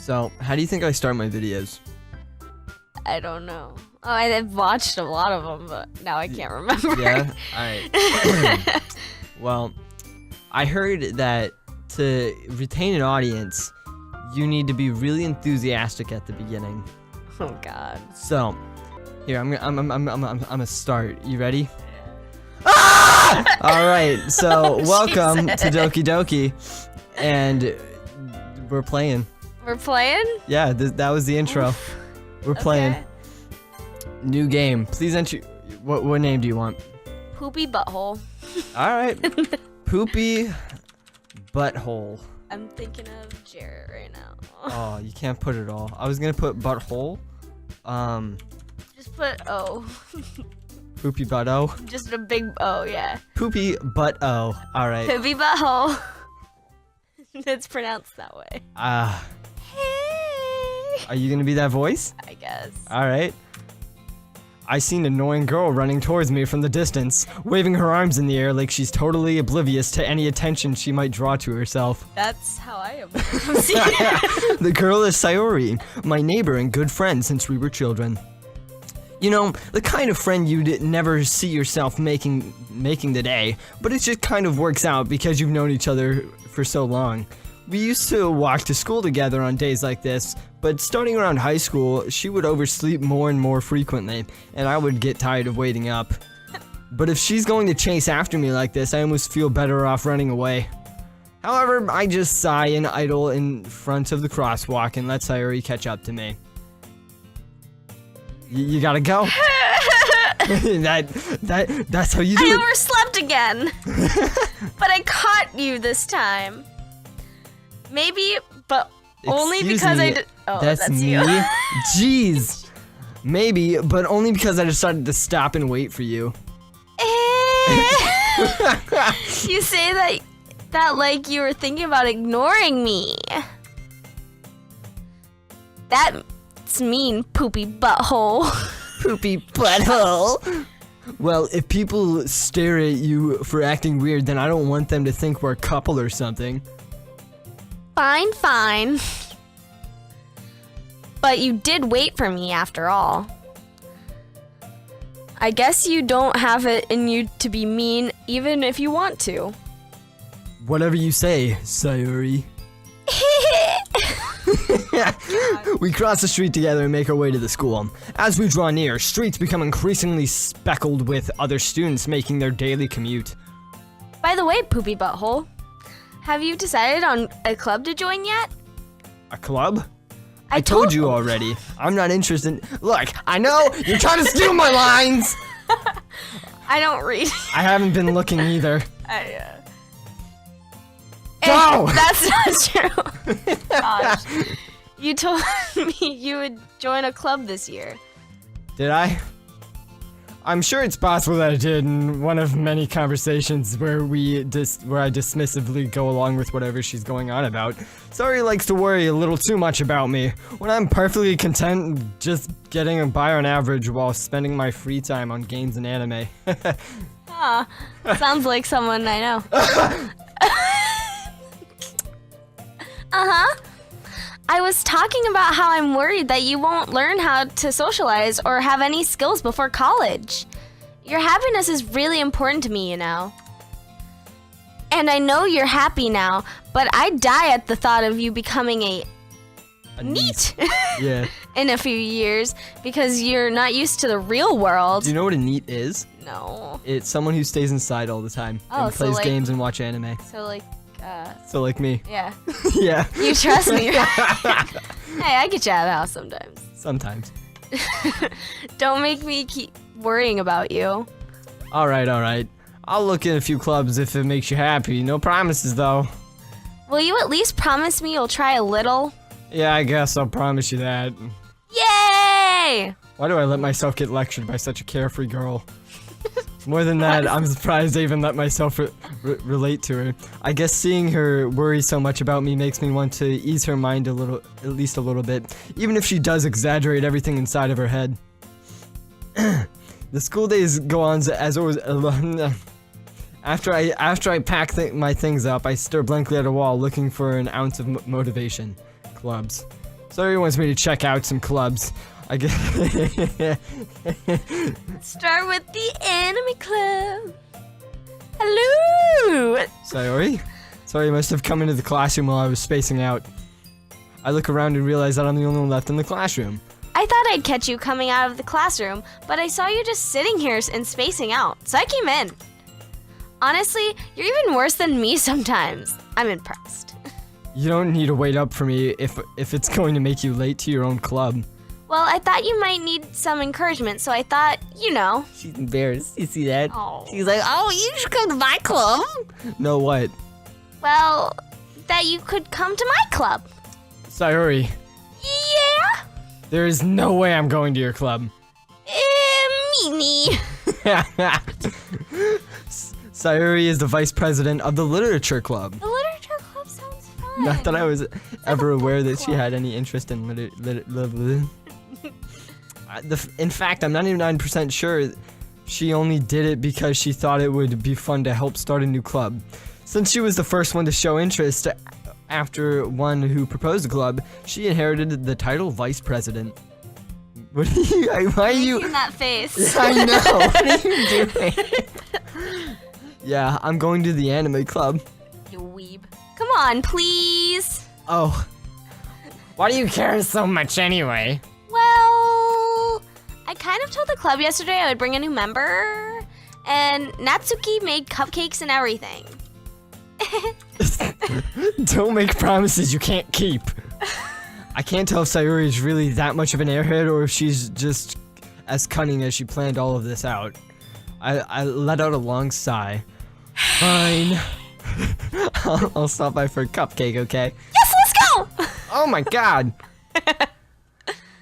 So, how do you think I start my videos? I don't know. Oh, I've watched a lot of them, but now I can't remember. Yeah? Alright. Well, I heard that to retain an audience, you need to be really enthusiastic at the beginning. Oh, God. So, here, I'm gonna start. You ready? Ah! Alright, so welcome to Doki Doki. And we're playing. We're playing? Yeah, that was the intro. We're playing. Okay. New game. Please enter. What name do you want? Poopy Butthole. Alright. Poopy Butthole. I'm thinking of Jarrett right now. Oh, you can't put it all. I was gonna put Butthole. Just put O. Poopy Butto. Just a big O, yeah. Poopy Butto. Alright. Poopy Butthole. It's pronounced that way. Hey. Are you gonna be that voice? I guess. Alright. I seen an annoying girl running towards me from the distance, waving her arms in the air like she's totally oblivious to any attention she might draw to herself. That's how I am. The girl is Sayori, my neighbor and good friend since we were children. You know, the kind of friend you'd never see yourself making the day, but it just kind of works out because you've known each other for so long. We used to walk to school together on days like this, but starting around high school, she would oversleep more and more frequently, and I would get tired of waiting up. But if she's going to chase after me like this, I almost feel better off running away. However, I just sigh and idle in front of the crosswalk and let Sayori catch up to me. You gotta go. That's how you do I it. overslept again. But I caught you this time. Maybe, but only Excuse because me, I did. Oh, that's me. you. Jeez. Maybe, but only because I decided to stop and wait for you. You say that like you were thinking about ignoring me. That's mean, poopy butthole. Poopy butthole. Well, if people stare at you for acting weird, then I don't want them to think we're a couple or something. Fine, fine. But you did wait for me after all. I guess you don't have it in you to be mean even if you want to. Whatever you say, Sayori. We cross the street together and make our way to the school. As we draw near, streets become increasingly speckled with other students making their daily commute. By the way, poopy butthole, have you decided on a club to join yet? A club? I told you already. I'm not interested. Look, I know you're trying to steal my lines. I don't read. I haven't been looking either. Go! That's not true. Gosh. You told me you would join a club this year. Did I? I'm sure it's possible that I did in one of many conversations where I dismissively go along with whatever she's going on about. Sorry likes to worry a little too much about me, when I'm perfectly content just getting by on average while spending my free time on games and anime. Aw, sounds like someone I know. Uh-huh. I was talking about how I'm worried that you won't learn how to socialize or have any skills before college. Your happiness is really important to me, you know. And I know you're happy now, but I die at the thought of you becoming a NEET Yeah. in a few years because you're not used to the real world. Do you know what a NEET is? No. It's someone who stays inside all the time and so plays like- games and watch anime. So like me. yeah. Yeah. You trust me, right? Hey, I get you out of the house sometimes. Sometimes. Don't make me keep worrying about you. Alright. I'll look in a few clubs if it makes you happy. No promises, though. Will you at least promise me you'll try a little? Yeah, I guess I'll promise you that. Yay! Why do I let myself get lectured by such a carefree girl? More than that, I'm surprised I even let myself relate to her. I guess seeing her worry so much about me makes me want to ease her mind at least a little bit, even if she does exaggerate everything inside of her head. The school days go on as always. After I pack my things up, I stare blankly at a wall looking for an ounce of motivation. Clubs. Sayori wants me to check out some clubs. I guess. Start with the anime club. Hello! Sayori? Sayori must have come into the classroom while I was spacing out. I look around and realize that I'm the only one left in the classroom. I thought I'd catch you coming out of the classroom, but I saw you just sitting here and spacing out, so I came in. Honestly, you're even worse than me sometimes. I'm impressed. You don't need to wait up for me if it's going to make you late to your own club. Well, I thought you might need some encouragement, so I thought, She's embarrassed. You see that? Oh. She's like, oh, you should come to my club. No, what? Well, that you could come to my club. Sayori, Yeah? there is no way I'm going to your club. Meanie. Sayori is the vice president of the Literature Club. The literature club sounds fun. Not that I was ever a aware book that she club. had any interest in in fact, I'm 99% sure she only did it because she thought it would be fun to help start a new club. Since she was the first one to show interest after one who proposed the club, she inherited the title vice president. What are you? Why are you? Making that face. I know. What are you doing? Yeah, I'm going to the anime club. You weeb. Come on, please. Oh. Why do you care so much anyway? Well, I kind of told the club yesterday I would bring a new member, and Natsuki made cupcakes and everything. Don't make promises you can't keep. I can't tell if Sayori is really that much of an airhead or if she's just as cunning as she planned all of this out. I let out a long sigh. Fine. I'll stop by for a cupcake, okay? Yes, let's go! Oh my god!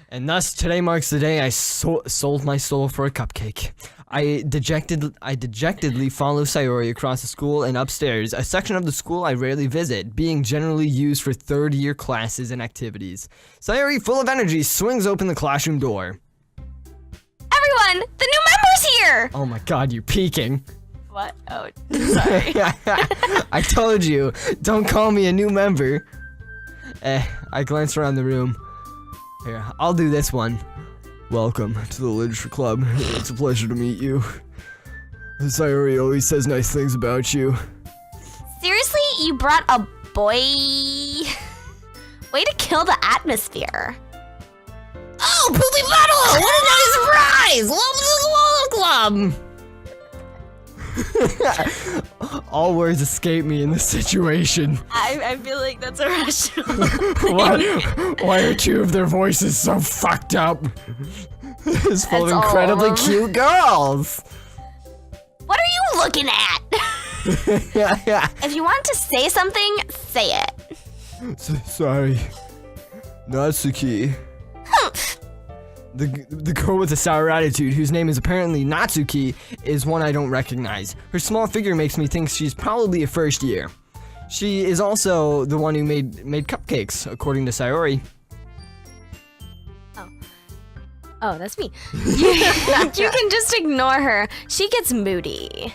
And thus, today marks the day I sold my soul for a cupcake. I dejectedly follow Sayori across the school and upstairs, a section of the school I rarely visit, being generally used for third-year classes and activities. Sayori, full of energy, swings open the classroom door. Everyone, the new member's here! Oh my god, you're peeking. What? Oh, sorry. I told you, don't call me a new member. I glance around the room. Here, I'll do this one. Welcome to the Literature Club. It's a pleasure to meet you. Sayori always says nice things about you. Seriously? You brought a boy? Way to kill the atmosphere. Oh, Poopy Bottle! What a nice surprise! Welcome to the Club! All words escape me in this situation. I feel like that's irrational. Why are two of their voices so fucked up? It's full of That's all incredibly of them. cute girls. What are you looking at? If you want to say something, say it. Sorry. Natsuki. The girl with the sour attitude, whose name is apparently Natsuki, is one I don't recognize. Her small figure makes me think she's probably a first year. She is also the one who made cupcakes, according to Sayori. Oh, that's me. You can just ignore her. She gets moody.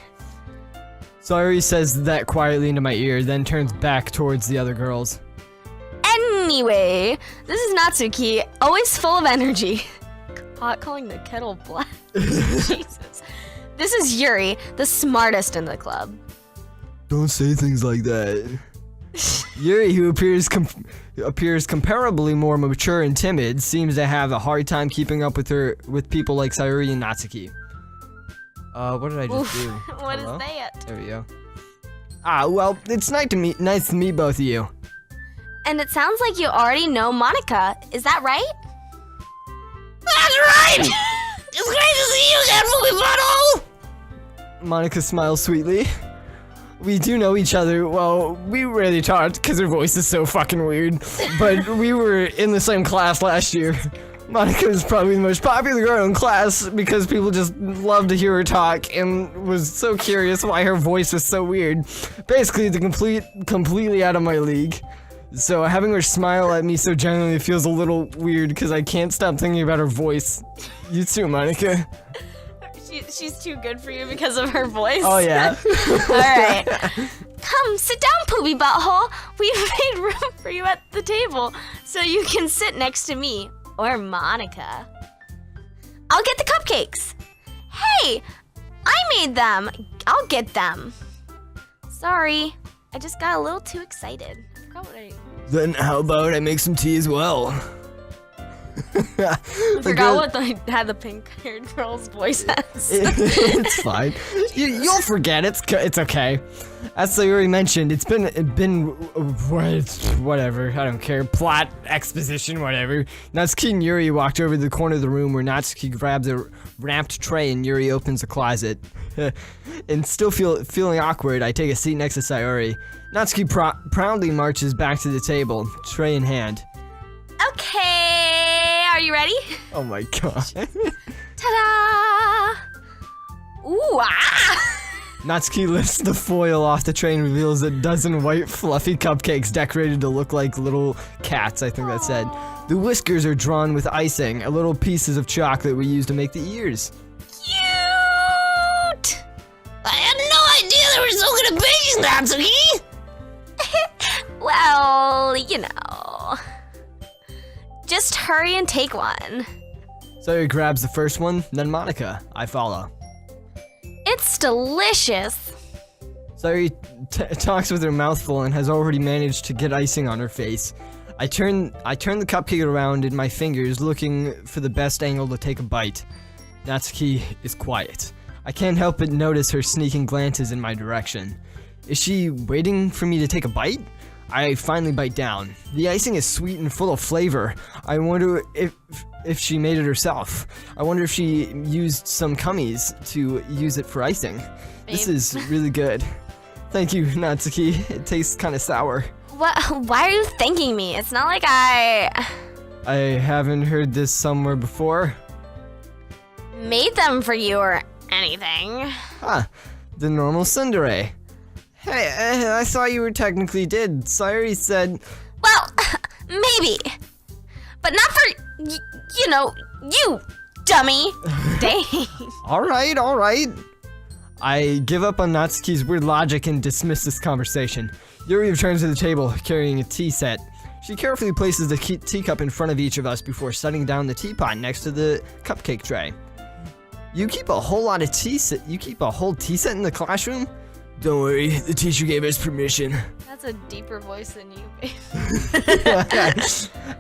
Sayori says that quietly into my ear, then turns back towards the other girls. Anyway, this is Natsuki, always full of energy. Pot calling the kettle black. Jesus. This is Yuri, the smartest in the club. Don't say things like that. Yuri, who appears comparably more mature and timid, seems to have a hard time keeping up with people like Sayori and Natsuki. What did I just do? What Hello? is that? There we go. Well, it's nice to meet both of you. And it sounds like you already know Monica. Is that right? That's right! It's great to see you again, Movie Bottle! Monica smiles sweetly. We do know each other. Well, we rarely talked because her voice is so fucking weird. But we were in the same class last year. Monica was probably the most popular girl in class because people just loved to hear her talk and was so curious why her voice was so weird. Basically, completely out of my league. So having her smile at me so genuinely feels a little weird because I can't stop thinking about her voice. You too, Monica. She's too good for you because of her voice. Oh, yeah. All right. Come, sit down, Poopy Butthole. We've made room for you at the table so you can sit next to me or Monica. I'll get the cupcakes. Hey, I made them. I'll get them. Sorry, I just got a little too excited. I forgot what I Then how about I make some tea as well? forgot what had the pink-haired girl's voice has. It's fine. You'll forget. It's okay. As I already mentioned, it's been whatever. I don't care. Plot, exposition, whatever. Natsuki and Yuri walked over to the corner of the room where Natsuki grabs a wrapped tray and Yuri opens a closet. And still feeling awkward, I take a seat next to Sayori. Natsuki proudly marches back to the table, tray in hand. Okay, are you ready? Oh my god. Ta-da! Ooh, ah! Natsuki lifts the foil off the tray and reveals a dozen white fluffy cupcakes decorated to look like little cats, I think that said. The whiskers are drawn with icing, little pieces of chocolate we use to make the ears. Cute! I had no idea they were so good at baking, Natsuki! Well, you know. Just hurry and take one. Sayori grabs the first one, then Monica. I follow. It's delicious. Sayori talks with her mouth full and has already managed to get icing on her face. I turn the cupcake around in my fingers, looking for the best angle to take a bite. Natsuki is quiet. I can't help but notice her sneaking glances in my direction. Is she waiting for me to take a bite? I finally bite down. The icing is sweet and full of flavor. I wonder if she made it herself. I wonder if she used some gummies to use it for icing. This is really good. Thank you, Natsuki. It tastes kind of sour. What? Why are you thanking me? It's not like I haven't heard this somewhere before. made them for you or anything. Ah, the normal tsundere. Hey, I thought you were technically did. Sayori said... Well, maybe. But not for, you, dummy. Dang. Alright. I give up on Natsuki's weird logic and dismiss this conversation. Yuri returns to the table, carrying a tea set. She carefully places the teacup in front of each of us before setting down the teapot next to the cupcake tray. You keep a whole tea set in the classroom? Don't worry, the teacher gave us permission. That's a deeper voice than you, babe.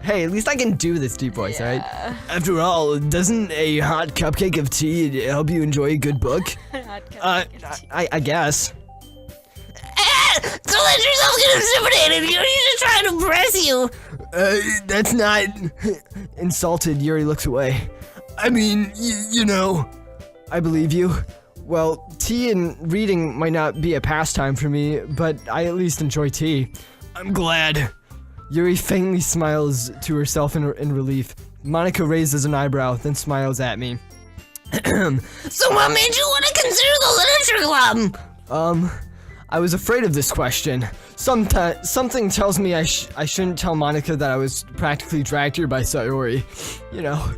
Hey, at least I can do this deep voice, right? After all, doesn't a hot cupcake of tea help you enjoy a good book? I guess. Don't let yourself get intimidated. Yuri's just trying to impress you. That's not... Insulted, Yuri looks away. I mean, you know... I believe you. Well, tea and reading might not be a pastime for me, but I at least enjoy tea. I'm glad. Yuri faintly smiles to herself in relief. Monica raises an eyebrow, then smiles at me. So what made you want to consider the literature club? I was afraid of this question. Something tells me I shouldn't tell Monica that I was practically dragged here by Sayori. You know,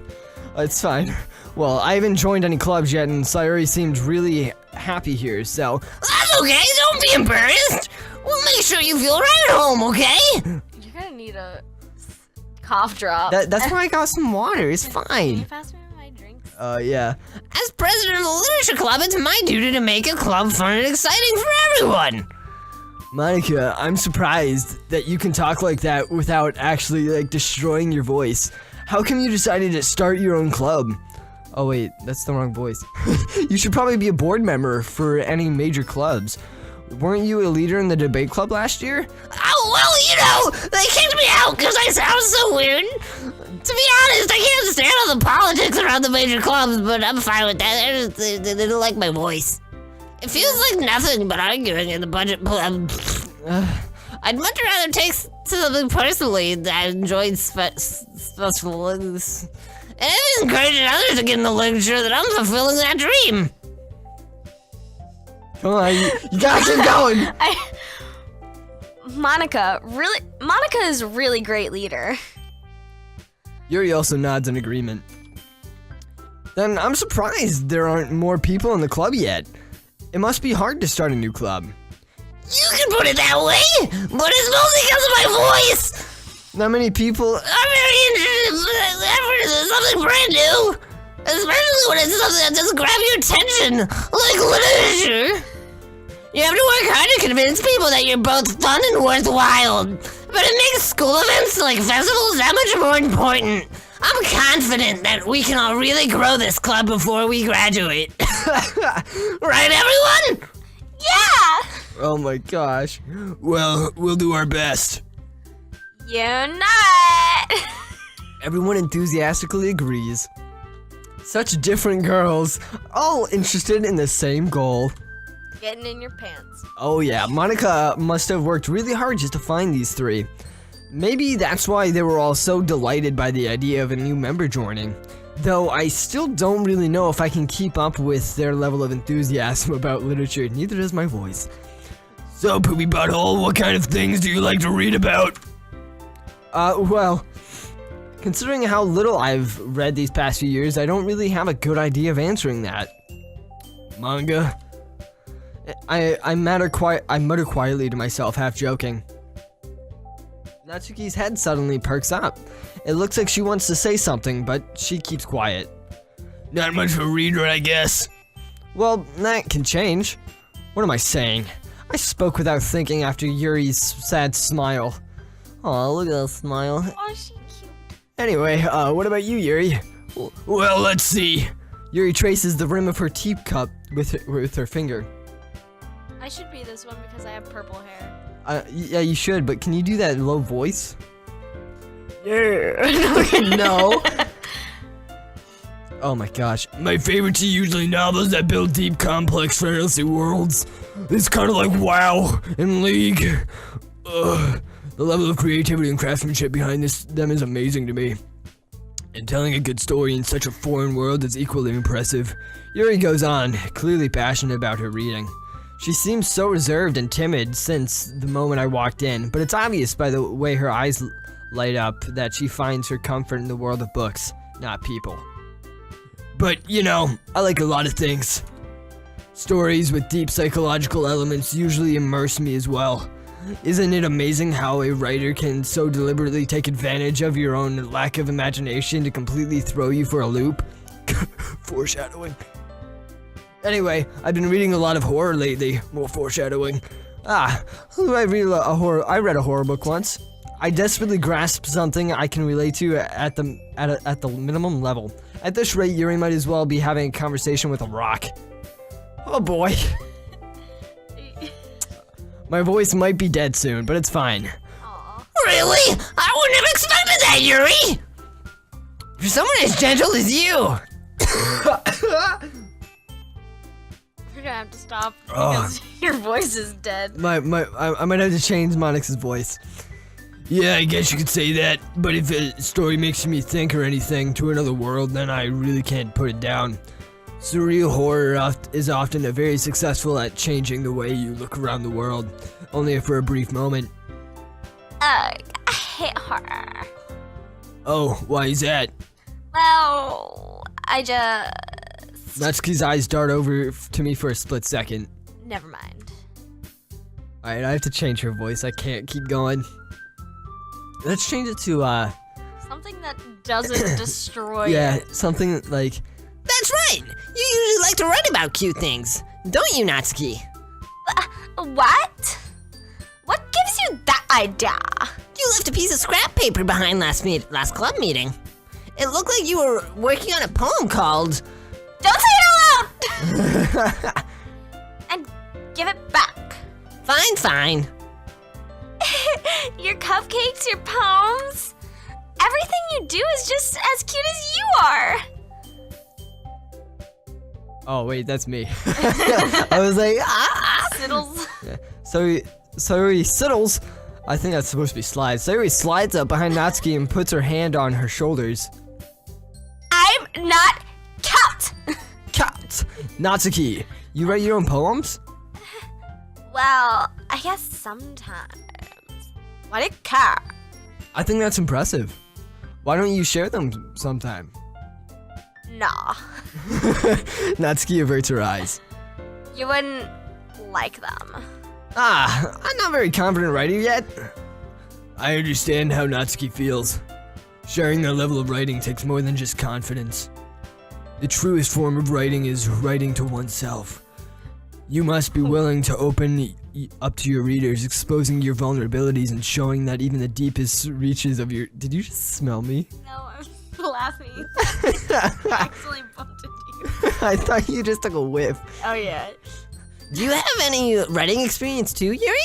it's fine. Well, I haven't joined any clubs yet, and Sayori seemed really happy here, so... That's okay, don't be embarrassed. We'll make sure you feel right at home, okay? You're gonna need a cough drop. That's why I got some water, it's Can fine. you pass me my drinks? Yeah. As president of the literature club, it's my duty to make a club fun and exciting for everyone. Monica, I'm surprised that you can talk like that without actually, destroying your voice. How come you decided to start your own club? Oh wait, that's the wrong voice. You should probably be a board member for any major clubs. Weren't you a leader in the debate club last year? Oh, well, they kicked me out because I sound so weird. To be honest, I can't stand all the politics around the major clubs, but I'm fine with that. They don't like my voice. It feels like nothing but arguing in the budget club. I'd much rather take something personally that I enjoyed specials. And I'm encouraging others to get in the literature that I'm fulfilling that dream. Come on, you gotta keep going. Monica is a really great leader. Yuri also nods in agreement. Then I'm surprised there aren't more people in the club yet. It must be hard to start a new club. You can put it that way, but it's mostly because of my voice. Not many people. I'm very interested in something brand new, especially when it's something that doesn't grab your attention, like literature. You have to work hard to convince people that you're both fun and worthwhile, but it makes school events like festivals that much more important. I'm confident that we can all really grow this club before we graduate. Right, everyone? Yeah! Oh my gosh. Well, we'll do our best. You're not. Everyone enthusiastically agrees. Such different girls, all interested in the same goal. Getting in your pants. Oh yeah, Monica must have worked really hard just to find these three. Maybe that's why they were all so delighted by the idea of a new member joining. Though I still don't really know if I can keep up with their level of enthusiasm about literature, neither does my voice. So, Poopy Butthole, what kind of things do you like to read about? Well, considering how little I've read these past few years, I don't really have a good idea of answering that. Manga? I mutter quietly to myself, half joking. Natsuki's head suddenly perks up. It looks like she wants to say something, but she keeps quiet. Not much of a reader, I guess. Well, that can change. What am I saying? I spoke without thinking after Yuri's sad smile. Aw, look at that smile. Oh, she's cute. Anyway, what about you, Yuri? Well, let's see. Yuri traces the rim of her teacup with her finger. I should be this one because I have purple hair. Yeah, you should, but can you do that in low voice? Yeah. No. Oh my gosh. My favorites are usually novels that build deep, complex fantasy worlds. It's kind of like WoW and League. The level of creativity and craftsmanship behind them is amazing to me. And telling a good story in such a foreign world is equally impressive. Yuri goes on, clearly passionate about her reading. She seems so reserved and timid since the moment I walked in, but it's obvious by the way her eyes light up that she finds her comfort in the world of books, not people. But, you know, I like a lot of things. Stories with deep psychological elements usually immerse me as well. Isn't it amazing how a writer can so deliberately take advantage of your own lack of imagination to completely throw you for a loop? Foreshadowing. Anyway, I've been reading a lot of horror lately. More foreshadowing. I read a horror book once. I desperately grasped something I can relate to at the minimum level. At this rate, Yuri might as well be having a conversation with a rock. Oh boy. My voice might be dead soon, but it's fine. Aww. Really? I wouldn't have expected that, Yuri! For someone as gentle as you! We're gonna have to stop because your voice is dead. I might have to change Monix's voice. Yeah, I guess you could say that, but if a story makes me think or anything to another world, then I really can't put it down. Surreal horror is often very successful at changing the way you look around the world, only for a brief moment. I hate horror. Oh, why is that? Well, I just... Natsuki's eyes dart over to me for a split second. Never mind. Alright, I have to change her voice. I can't keep going. Let's change it to, Something that doesn't destroy yeah, it. something like... That's right! You usually like to write about cute things, don't you, Natsuki? What? What gives you that idea? You left a piece of scrap paper behind last club meeting. It looked like you were working on a poem called... Don't say it out loud! And give it back. Fine. Your cupcakes, your poems, everything you do is just as cute as you are. Oh, wait, that's me. I was like, Siddles. Yeah. Sayuri Siddles. I think that's supposed to be slides. Sayuri slides up behind Natsuki and puts her hand on her shoulders. I'm not cat. Cat! Natsuki, you write your own poems? Well, I guess sometimes. Why do you care? I think that's impressive. Why don't you share them sometime? Nah. Natsuki averts her eyes. You wouldn't like them. I'm not very confident writing yet. I understand how Natsuki feels. Sharing their level of writing takes more than just confidence. The truest form of writing is writing to oneself. You must be willing to open up to your readers, exposing your vulnerabilities and showing that even the deepest reaches of your... Did you just smell me? No, I'm laughing. I actually bumped into you. I thought you just took a whiff. Oh, yeah. Do you have any writing experience too, Yuri?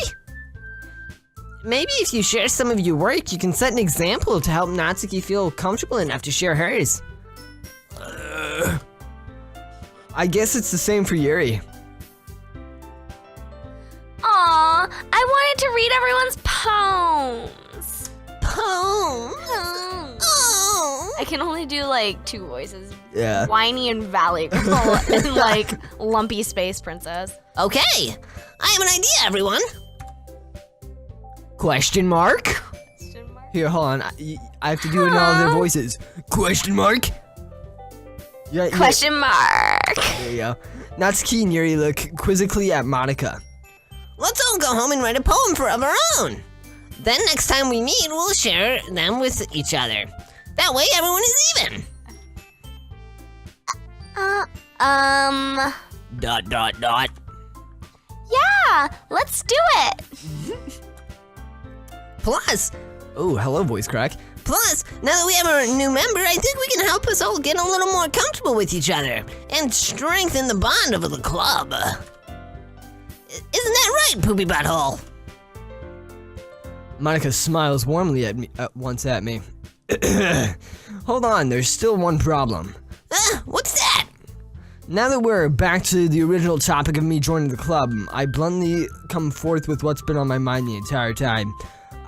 Maybe if you share some of your work, you can set an example to help Natsuki feel comfortable enough to share hers. I guess it's the same for Yuri. Aw, I wanted to read everyone's poems. Poems? Oh. I can only do like 2 voices. Yeah. Whiny and Valley Girl and like Lumpy Space Princess. Okay, I have an idea, everyone. Question mark? Here, hold on. I have to do it in all of their voices. Question mark? Yeah. Question mark. There you go. Natsuki and Yuri look quizzically at Monica. Let's all go home and write a poem for of our own. Then next time we meet, we'll share them with each other. That way, everyone is even. Dot. Yeah, let's do it. Plus, Oh, hello, voice crack. now that we have a new member, I think we can help us all get a little more comfortable with each other and strengthen the bond of the club. Isn't that right, Poopy Butthole? Monica smiles warmly at me once at me. Hold on, there's still one problem. What's that? Now that we're back to the original topic of me joining the club, I bluntly come forth with what's been on my mind the entire time.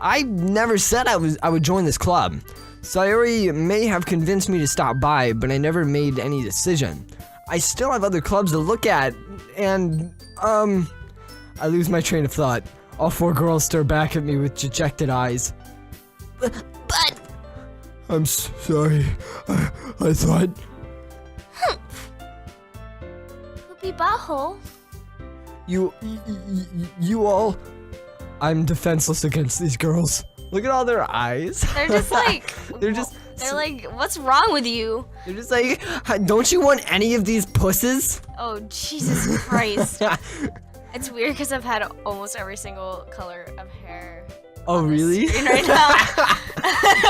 I never said I would join this club. Sayori may have convinced me to stop by, but I never made any decision. I still have other clubs to look at, and, I lose my train of thought. All 4 girls stare back at me with dejected eyes. But I'm sorry. I thought... Poopy Butthole. You all... I'm defenseless against these girls. Look at all their eyes. They're just like... They're like, what's wrong with you? They're just like, don't you want any of these pusses? Oh, Jesus Christ. It's weird because I've had almost every single color of hair. Oh, really? Right now.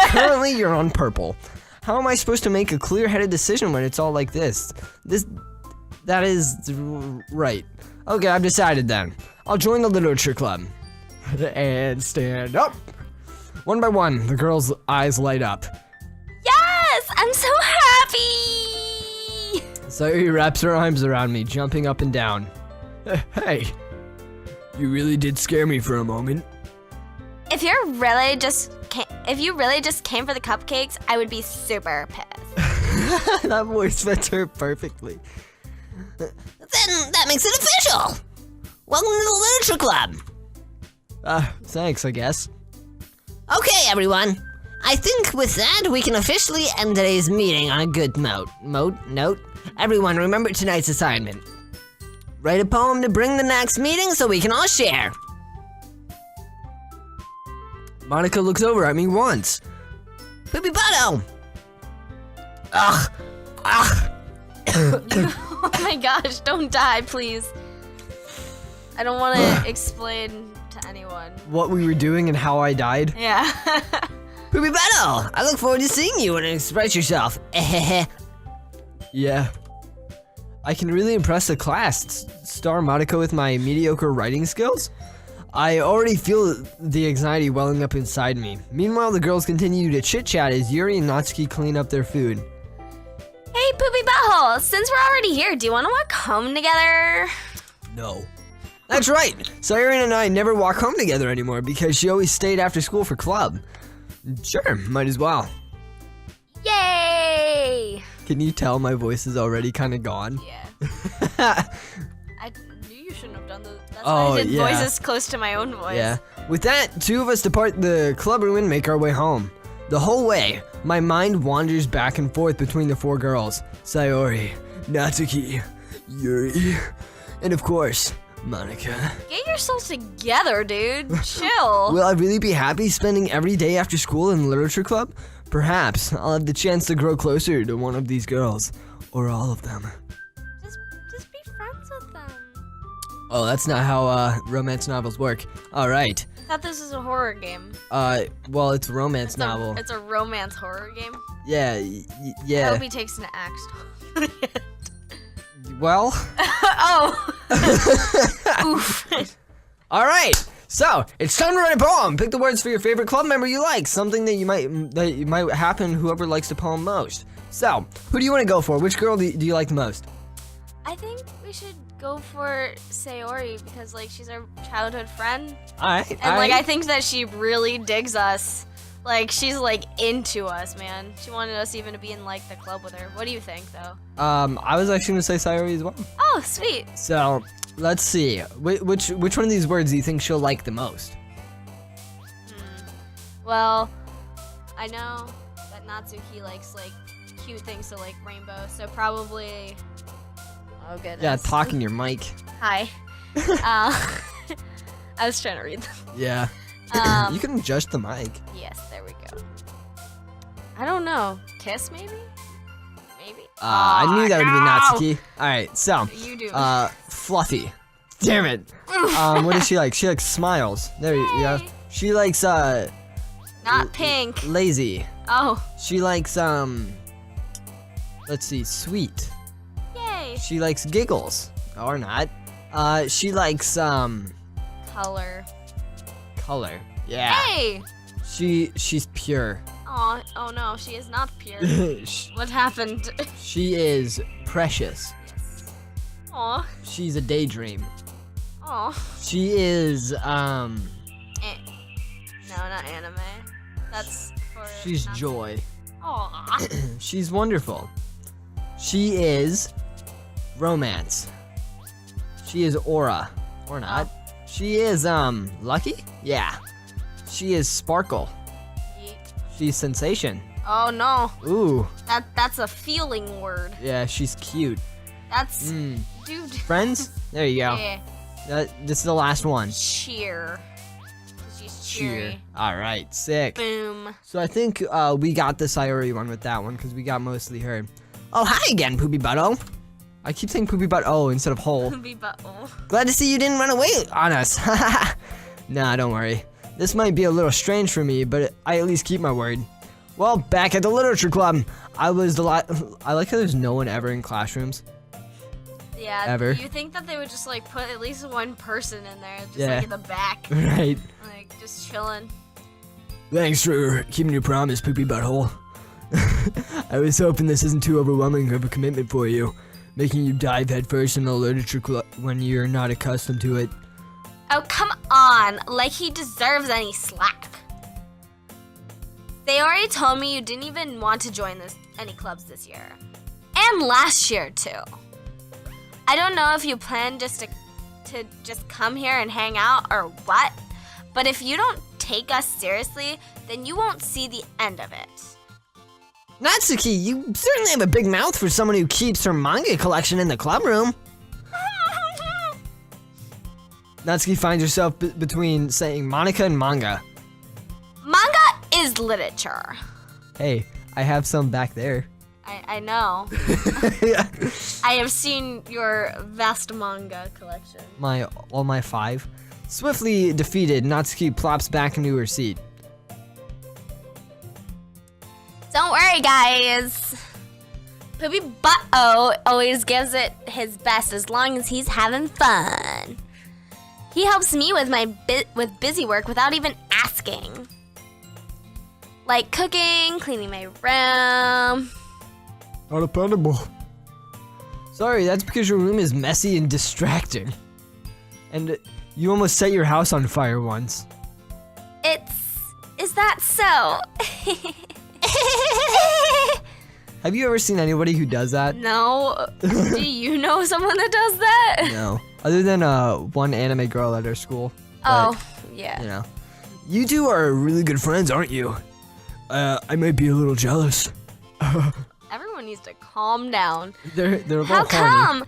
Currently, you're on purple. How am I supposed to make a clear-headed decision when it's all like this? That is right. Okay, I've decided then. I'll join the literature club. And stand up. One by one, the girls' eyes light up. Yes, I'm so happy. Sayori wraps her arms around me, jumping up and down. Hey, you really did scare me for a moment. If you really just came for the cupcakes, I would be super pissed. That voice fits her perfectly. then that makes it official. Welcome to the literature club. Thanks, I guess. Okay, everyone. I think with that, we can officially end today's meeting on a good note. Everyone, remember tonight's assignment. Write a poem to bring the next meeting so we can all share. Monica looks over at me once. Poopy Butto! Ugh. Oh my gosh, don't die, please. I don't want to explain to anyone. What we were doing and how I died? Yeah. Poopy Butto! I look forward to seeing you and express yourself. Yeah. I can really impress the class. Star Monica with my mediocre writing skills? I already feel the anxiety welling up inside me. Meanwhile, the girls continue to chit-chat as Yuri and Natsuki clean up their food. Hey, Poopy Butthole, since we're already here, do you want to walk home together? No. That's right. Sayori and I never walk home together anymore because she always stayed after school for club. Sure, might as well. Yay! Can you tell my voice is already kind of gone? Yeah. I knew you shouldn't have done that. That's Oh, why I did yeah. voices close to my own voice. Yeah. With that, 2 of us depart the club room and make our way home. The whole way, my mind wanders back and forth between the 4 girls. Sayori, Natsuki, Yuri, and of course, Monica. Get yourself together, dude. Chill. Will I really be happy spending every day after school in the literature club? Perhaps I'll have the chance to grow closer to one of these girls, or all of them. Just be friends with them. Oh, that's not how romance novels work. All right. I thought this was a horror game. Well, it's a romance novel. It's a romance horror game. Yeah, I yeah. hope he takes an axe. Well. Oh. Oof. All right. So it's time to write a poem. Pick the words for your favorite club member you like. Something that might happen. Whoever likes the poem most. So, who do you want to go for? Which girl do you like the most? I think we should go for Sayori because like she's our childhood friend, All right. and like I think that she really digs us. Like she's like into us, man. She wanted us even to be in like the club with her. What do you think, though? I was actually gonna say Sayori as well. Oh, sweet. So let's see. Which one of these words do you think she'll like the most? Well, I know that Natsuki likes like cute things, so like rainbow. So probably. Oh goodness. Yeah, talk in your mic. Hi. I was trying to read them. Yeah. You can adjust the mic. Yes, there we go. I don't know. Kiss maybe? Maybe. I knew that would be Natsuki. All right, so. You do. Fluffy. Damn it. What does she like? She likes smiles. There you go. Yay. She likes Not pink. lazy. Oh. She likes let's see, sweet. Yay. She likes giggles. Or not. She likes Color. color. Yeah. Hey. She's pure. Oh no, she is not pure. What happened? She is precious. Yes. Aw. She's a daydream. Aw. She is No, not anime. That's for. she's not- joy. Aw. She's wonderful. She is romance. She is aura. Or not. She is lucky? Yeah. She is sparkle. Yeet. She's sensation. Oh no. Ooh. That's a feeling word. Yeah, she's cute. That's Mm. dude. Friends? There you go. Yeah. This is the last one. Cheer. 'Cause she's cheery. Alright, sick. Boom. So I think we got the Sayori one with that one because we got mostly her. Oh, hi again, Poopy Butto. I keep saying Poopy Butt-O instead of hole. Be butthole. Glad to see you didn't run away on us. Nah, don't worry. This might be a little strange for me, but I at least keep my word. Well, back at the literature club, I was the I like how there's no one ever in classrooms. Yeah. Ever. You think that they would just like put at least one person in there, just Yeah. like in the back, Right. like just chilling. Thanks for keeping your promise, Poopy Butthole. I was hoping this isn't too overwhelming of a commitment for you, making you dive headfirst in the literature club when you're not accustomed to it. Oh, come on. Like he deserves any slack. They already told me you didn't even want to join any clubs this year. And last year, too. I don't know if you plan just to just come here and hang out or what, but if you don't take us seriously, then you won't see the end of it. Natsuki, you certainly have a big mouth for someone who keeps her manga collection in the club room. Natsuki finds herself between saying Monica and manga. Manga is literature. Hey, I have some back there. I know. I have seen your vast manga collection. All my 5. Swiftly defeated, Natsuki plops back into her seat. Don't worry, guys. Poopy Butt-O always gives it his best as long as he's having fun. He helps me with my busy work without even asking. Like cooking, cleaning my room. Not dependable. Sorry, that's because your room is messy and distracting. And you almost set your house on fire once. Is that so? Have you ever seen anybody who does that? No. Do you know someone that does that? No. Other than one anime girl at our school. Oh, But, yeah. you know. You two are really good friends, aren't you? I might be a little jealous. Everyone needs to calm down. They're How both horny. come?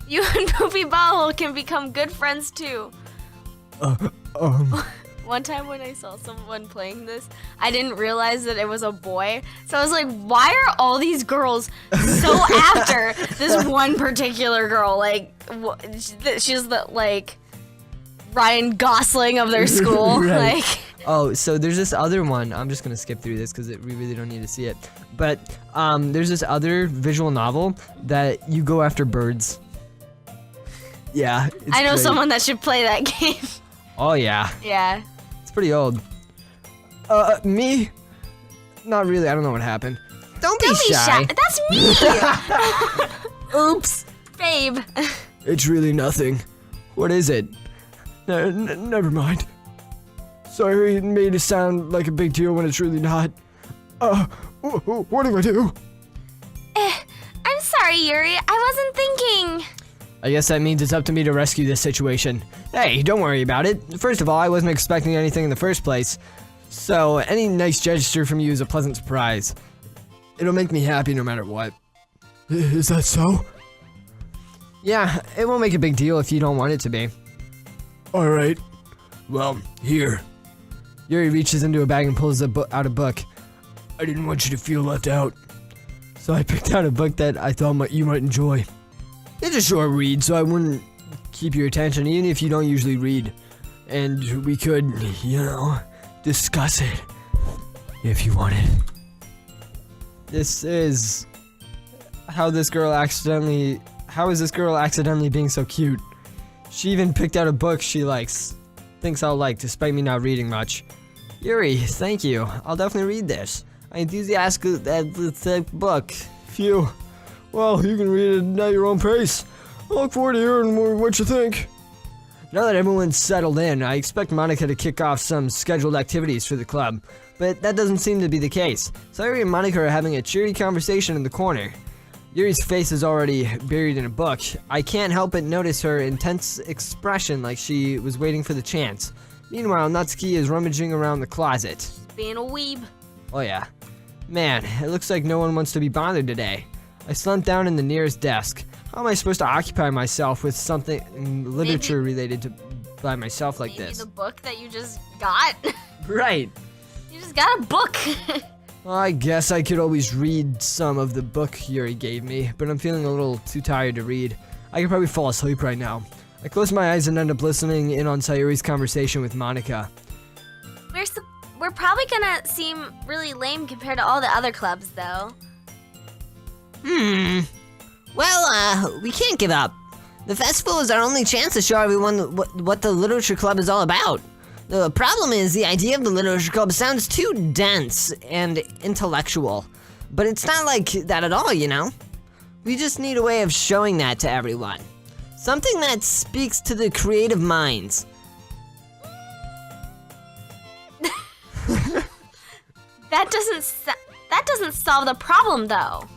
You and Poopy Butthole can become good friends too. One time when I saw someone playing this, I didn't realize that it was a boy. So I was like, why are all these girls so after this one particular girl? Like, she's the, like, Ryan Gosling of their school. Right. Like, Oh, so there's this other one. I'm just gonna skip through this because we really don't need to see it. But there's this other visual novel that you go after birds. Yeah, it's I know great. someone that should play that game. Oh yeah, Yeah. it's pretty old. Me? Not really. I don't know what happened. Don't be shy. That's me. Oops. Babe. It's really nothing. What is it? Never mind. Sorry, it made it sound like a big deal when it's really not. What do I do? I'm sorry, Yuri. I wasn't thinking. I guess that means it's up to me to rescue this situation. Hey, don't worry about it. First of all, I wasn't expecting anything in the first place. So, any nice gesture from you is a pleasant surprise. It'll make me happy no matter what. Is that so? Yeah, it won't make a big deal if you don't want it to be. Alright. Well, here. Yuri reaches into a bag and pulls out a book. I didn't want you to feel left out. So I picked out a book that I thought you might enjoy. It's a short read, so I wouldn't keep your attention even if you don't usually read. And we could, discuss it if you wanted. This is how is this girl accidentally being so cute? She even picked out a book she thinks I'll like, despite me not reading much. Yuri, thank you. I'll definitely read this. I enthusiastically the book. Phew. Well, you can read it at your own pace. I look forward to hearing what you think. Now that everyone's settled in, I expect Monica to kick off some scheduled activities for the club, but that doesn't seem to be the case. Sayuri and Monica are having a cheery conversation in the corner. Yuri's face is already buried in a book. I can't help but notice her intense expression like she was waiting for the chance. Meanwhile, Natsuki is rummaging around the closet. Being a weeb. Oh yeah. Man, it looks like no one wants to be bothered today. I slumped down in the nearest desk. How am I supposed to occupy myself with something literature related by myself like Maybe this? the book that you just got. Right. You just got a book. Well, I guess I could always read some of the book Yuri gave me, but I'm feeling a little too tired to read. I could probably fall asleep right now. I close my eyes and end up listening in on Sayuri's conversation with Monica. We're probably gonna seem really lame compared to all the other clubs, though. Well, we can't give up. The festival is our only chance to show everyone what the literature club is all about. The problem is the idea of the literature club sounds too dense and intellectual. But it's not like that at all, We just need a way of showing that to everyone. Something that speaks to the creative minds. That doesn't solve the problem, though.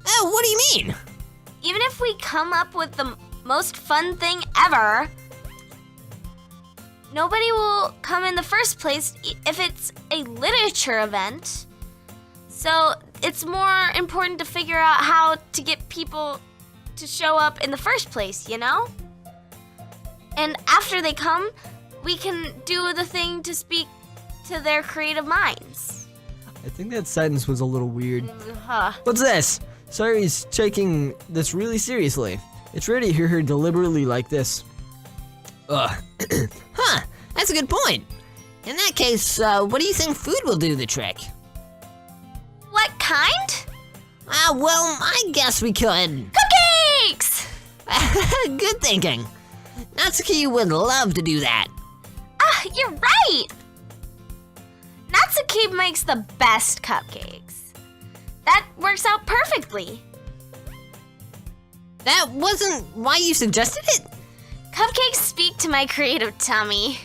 Oh, what do you mean? Even if we come up with the most fun thing ever, nobody will come in the first place if it's a literature event. So it's more important to figure out how to get people to show up in the first place, And after they come, we can do the thing to speak to their creative minds. I think that sentence was a little weird. Huh. What's this? Sayuri's taking this really seriously. It's rare to hear her deliberately like this. Huh, that's a good point. In that case, what do you think food will do the trick? What kind? Well, I guess we could. Cupcakes! Good thinking. Natsuki would love to do that. You're right! Natsuki makes the best cupcakes. That works out perfectly. That wasn't why you suggested it? Cupcakes speak to my creative tummy.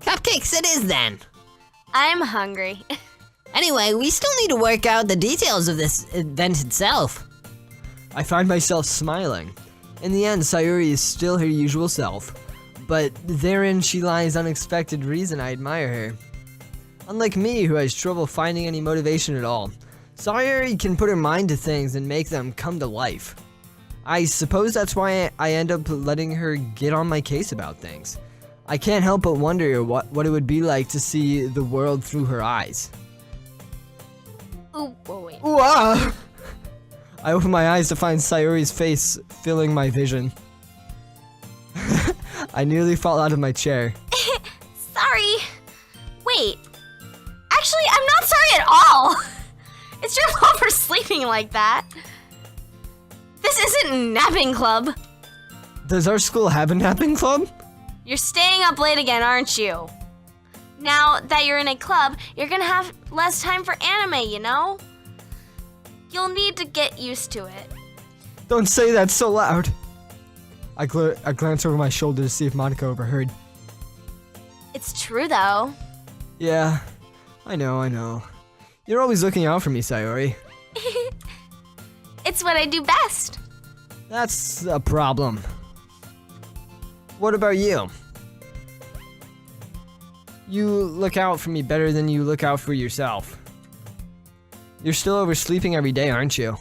Cupcakes it is then. I'm hungry. Anyway, we still need to work out the details of this event itself. I find myself smiling. In the end, Sayuri is still her usual self. But therein she lies unexpected reason I admire her. Unlike me, who has trouble finding any motivation at all, Sayori can put her mind to things and make them come to life. I suppose that's why I end up letting her get on my case about things. I can't help but wonder what it would be like to see the world through her eyes. Ooh, wait. Ooh, ah! I open my eyes to find Sayori's face filling my vision. I nearly fall out of my chair. Sorry. Wait. Actually, I'm not sorry at all. It's your fault for sleeping like that. This isn't napping club. Does our school have a napping club? You're staying up late again, aren't you? Now that you're in a club, you're gonna have less time for anime, you know? You'll need to get used to it. Don't say that so loud. I glance over my shoulder to see if Monica overheard. It's true, though. Yeah, I know. You're always looking out for me, Sayori. It's what I do best. That's a problem. What about you? You look out for me better than you look out for yourself. You're still oversleeping every day, aren't you?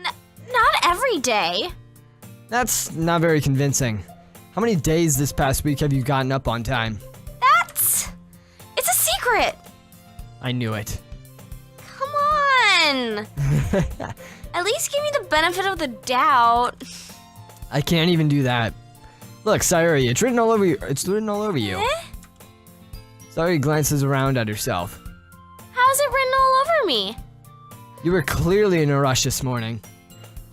Not every day. That's not very convincing. How many days this past week have you gotten up on time? It's a secret. I knew it. Come on. At least give me the benefit of the doubt. I can't even do that. Look, Sayori, it's written all over you. Sayori glances around at herself. How's it written all over me? You were clearly in a rush this morning.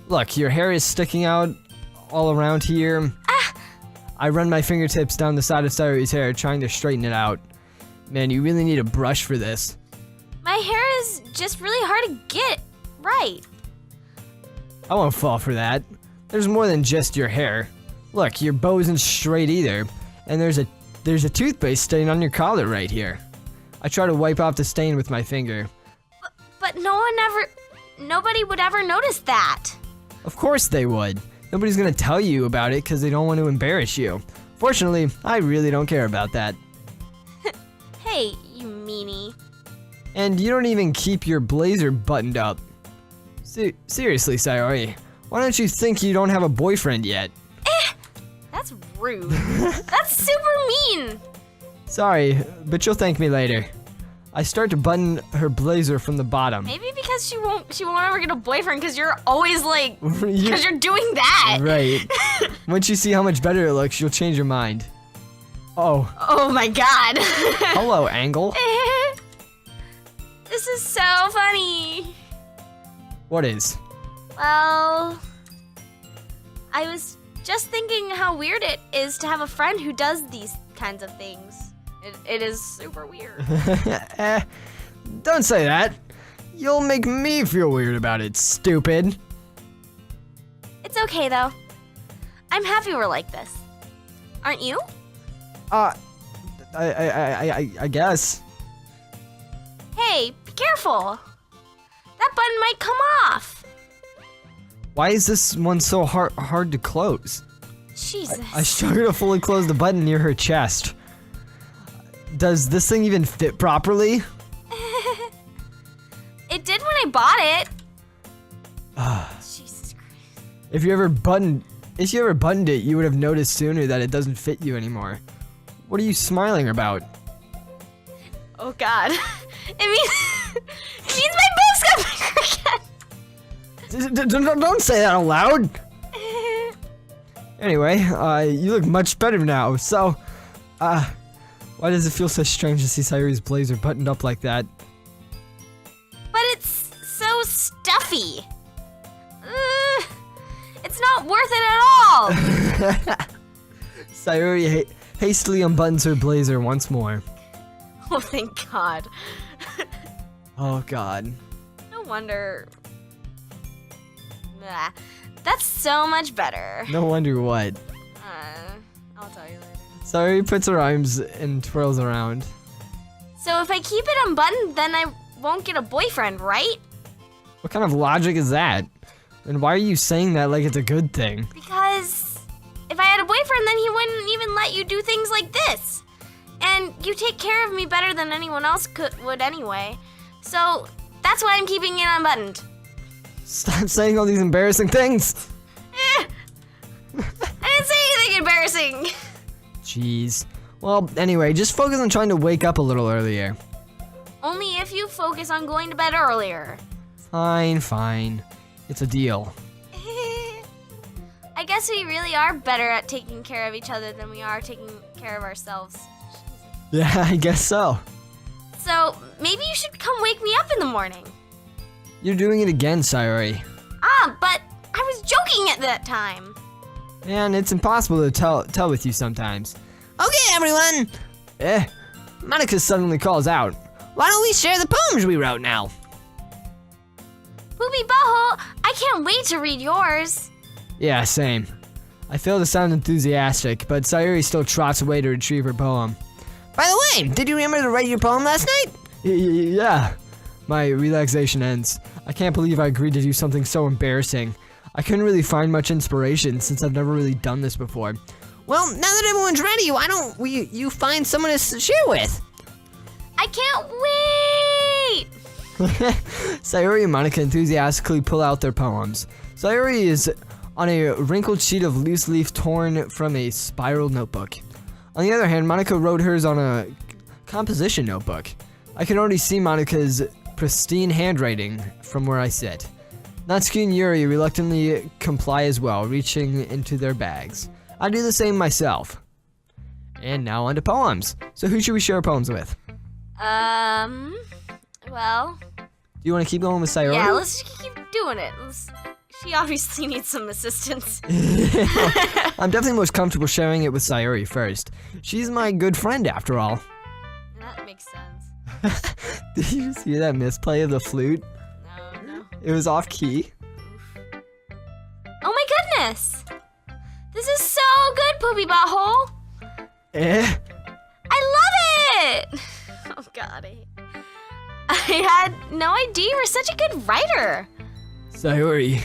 Look, your hair is sticking out all around here. I run my fingertips down the side of Sayori's hair, trying to straighten it out. Man, you really need a brush for this. My hair is just really hard to get right. I won't fall for that. There's more than just your hair. Look, your bow isn't straight either, and there's a toothpaste stain on your collar right here. I try to wipe off the stain with my finger. But nobody would ever notice that. Of course they would. Nobody's gonna tell you about it because they don't want to embarrass you. Fortunately, I really don't care about that. Hey, you meanie. And you don't even keep your blazer buttoned up. Seriously, Sayori, why don't you think you don't have a boyfriend yet? That's rude. That's super mean. Sorry, but you'll thank me later. I start to button her blazer from the bottom. Maybe because she won't ever get a boyfriend because you're always like, because you're doing that. Right. Once you see how much better it looks, you'll change your mind. Oh. Oh my god. Hello, Angle. This is so funny. What is? Well, I was just thinking how weird it is to have a friend who does these kinds of things. It is super weird. Don't say that. You'll make me feel weird about it, stupid. It's okay though. I'm happy we're like this. Aren't you? I guess. Hey, be careful. That button might come off. Why is this one so hard to close? Jesus. I struggle to fully close the button near her chest. Does this thing even fit properly? It did when I bought it. Jesus Christ. If you ever buttoned it, you would have noticed sooner that it doesn't fit you anymore. What are you smiling about? Oh God. It means my boobs got bigger again. Don't say that out loud. Anyway, you look much better now. So, why does it feel so strange to see Sayori's blazer buttoned up like that? But it's so stuffy. It's not worth it at all. Sayori hastily unbuttons her blazer once more. Oh, thank God. Oh God. No wonder. Nah, that's so much better. No wonder what. I'll tell you later. Sayori puts her arms and twirls around. So if I keep it unbuttoned, then I won't get a boyfriend, right? What kind of logic is that? And why are you saying that like it's a good thing? Because if I had a boyfriend, and then he wouldn't even let you do things like this. And you take care of me better than anyone else would anyway. So that's why I'm keeping it unbuttoned. Stop saying all these embarrassing things. I didn't say anything embarrassing. Jeez. Well, anyway, just focus on trying to wake up a little earlier. Only if you focus on going to bed earlier. Fine. It's a deal. I guess we really are better at taking care of each other than we are taking care of ourselves. Yeah, I guess so. So, maybe you should come wake me up in the morning. You're doing it again, Sayori. But I was joking at that time. Man, it's impossible to tell with you sometimes. Okay, everyone. Monica suddenly calls out. Why don't we share the poems we wrote now? Poopy Butthole, I can't wait to read yours. Yeah, same. I fail to sound enthusiastic, but Sayori still trots away to retrieve her poem. By the way, did you remember to write your poem last night? Yeah. My relaxation ends. I can't believe I agreed to do something so embarrassing. I couldn't really find much inspiration since I've never really done this before. Well, now that everyone's ready, why don't you find someone to share with? I can't wait! Sayori and Monica enthusiastically pull out their poems. Sayori is on a wrinkled sheet of loose leaf torn from a spiral notebook. On the other hand, Monica wrote hers on a composition notebook. I can already see Monica's pristine handwriting from where I sit. Natsuki and Yuri reluctantly comply as well, reaching into their bags. I do the same myself. And now on to poems. So who should we share poems with? Well... Do you want to keep going with Sayori? Yeah, let's just keep doing it. She obviously needs some assistance. I'm definitely most comfortable sharing it with Sayori first. She's my good friend after all. That makes sense. Did you just hear that misplay of the flute? No. It was off key. Oh my goodness! This is so good, Poopy Butthole! I love it! Oh god, I had no idea you were such a good writer. Sayori,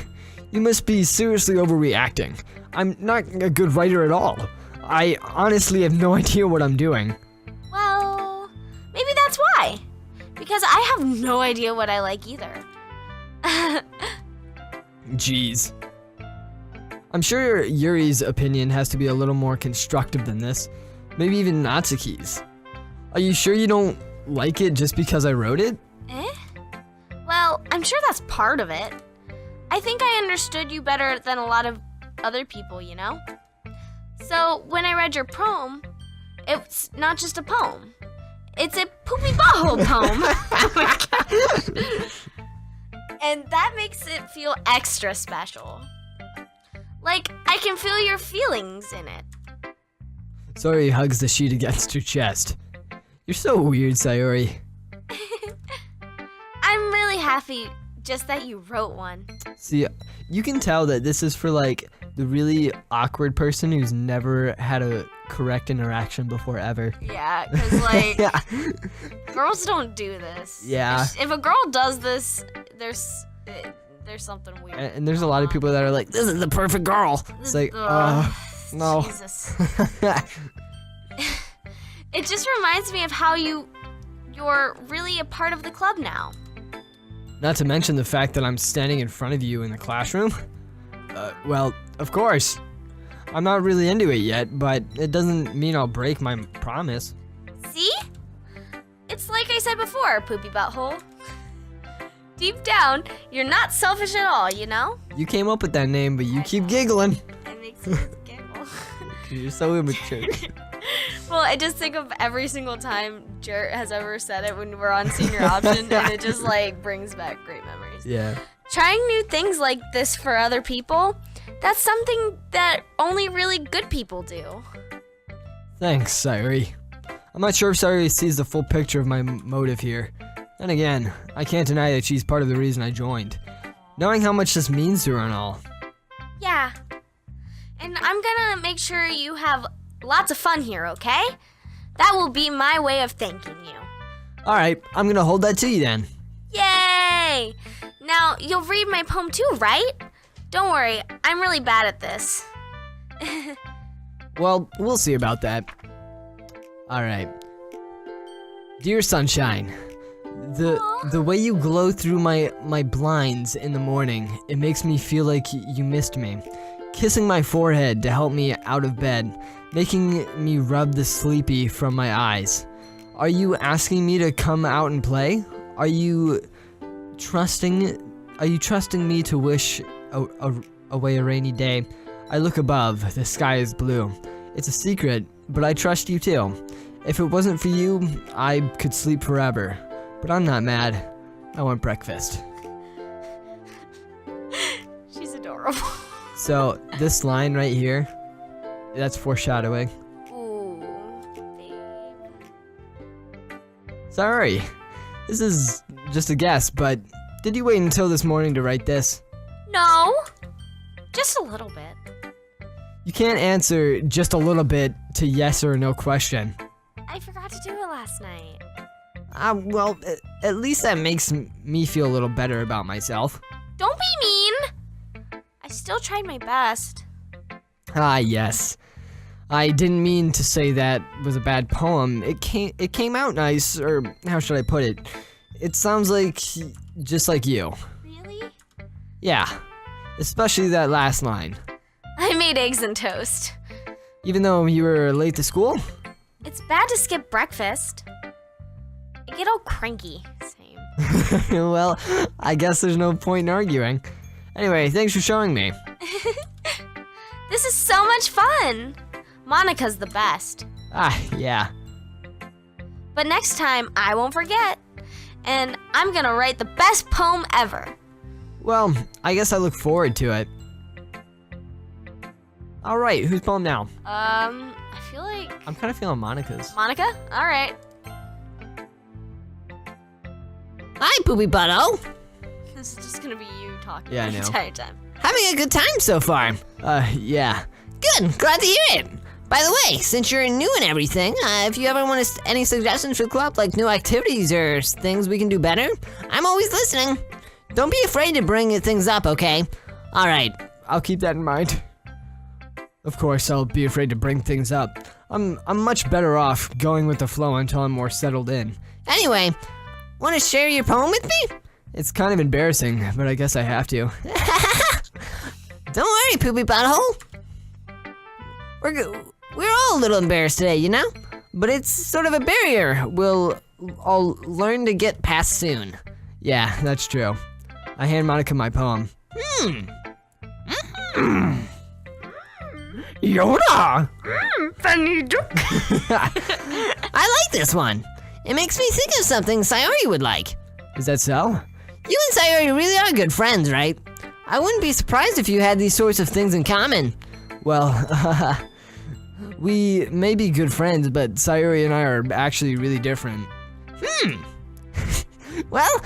you must be seriously overreacting. I'm not a good writer at all. I honestly have no idea what I'm doing. Well, maybe that's why. Because I have no idea what I like either. Jeez. I'm sure Yuri's opinion has to be a little more constructive than this. Maybe even Natsuki's. Are you sure you don't like it just because I wrote it? Well, I'm sure that's part of it. I think I understood you better than a lot of other people, you know? So, when I read your poem, it's not just a poem. It's a Poopy Butthole poem. Oh my gosh. And that makes it feel extra special. Like, I can feel your feelings in it. Sayori hugs the sheet against her chest. You're so weird, Sayori. I'm really happy just that you wrote one. See, you can tell that this is for like the really awkward person who's never had a correct interaction before ever. Yeah, because like, Yeah. girls don't do this. Yeah. If a girl does this, there's something weird. And there's a lot of people that are like, this is the perfect girl. It's like, no. Jesus. It just reminds me of how you're really a part of the club now. Not to mention the fact that I'm standing in front of you in the classroom. Well, of course. I'm not really into it yet, but it doesn't mean I'll break my promise. See? It's like I said before, Poopy Butthole. Deep down, you're not selfish at all, you know? You came up with that name, but you keep giggling. It makes me giggle. You're so immature. Well, I just think of every single time Jarrett has ever said it when we're on senior option, and it just like brings back great memories. Yeah. Trying new things like this for other people, that's something that only really good people do. Thanks, Sayori. I'm not sure if Sayori sees the full picture of my motive here. Then again, I can't deny that she's part of the reason I joined. Knowing how much this means to her and all. Yeah. And I'm gonna make sure you have lots of fun here, okay? That will be my way of thanking you. Alright, I'm gonna hold that to you then. Yay! Now, you'll read my poem too, right? Don't worry, I'm really bad at this. Well, we'll see about that. Alright. Dear Sunshine, the way you glow through my blinds in the morning, it makes me feel like you missed me. Kissing my forehead to help me out of bed, making me rub the sleepy from my eyes. Are you asking me to come out and play? Are you trusting me to wish away a rainy day? I look above, the sky is blue. It's a secret, but I trust you too. If it wasn't for you, I could sleep forever. But I'm not mad. I want breakfast. She's adorable. So, this line right here, that's foreshadowing. Ooh, babe. Sorry, this is just a guess, but did you wait until this morning to write this? No, just a little bit. You can't answer just a little bit to yes or no question. I forgot to do it last night. Well, at least that makes me feel a little better about myself. Don't be mean. I still tried my best. Ah, yes. I didn't mean to say that was a bad poem. It came out nice, or how should I put it? It sounds like just like you. Really? Yeah, especially that last line. I made eggs and toast. Even though you were late to school? It's bad to skip breakfast. I get all cranky. Same. Well, I guess there's no point in arguing. Anyway, thanks for showing me. This is so much fun. Monica's the best. Ah, yeah. But next time, I won't forget. And I'm gonna write the best poem ever. Well, I guess I look forward to it. Alright, whose poem now? I feel like... I'm kind of feeling Monica's. Monica? Alright. Hi, Poopy Butto. This is just gonna be you talking Yeah, I the know. entire time. Having a good time so far. Yeah. Good, glad to hear it. By the way, since you're new and everything, if you ever want any suggestions for the club, like new activities or things we can do better, I'm always listening. Don't be afraid to bring things up, okay? All right. I'll keep that in mind. Of course, I'll be afraid to bring things up. I'm much better off going with the flow until I'm more settled in. Anyway, want to share your poem with me? It's kind of embarrassing, but I guess I have to. Don't worry, Poopy Butthole. We're all a little embarrassed today, you know? But it's sort of a barrier we'll all learn to get past soon. Yeah, that's true. I hand Monica my poem. Yoda! Funny joke. I like this one. It makes me think of something Sayori would like. Is that so? You and Sayori really are good friends, right? I wouldn't be surprised if you had these sorts of things in common. Well, we may be good friends, but Sayori and I are actually really different. Well,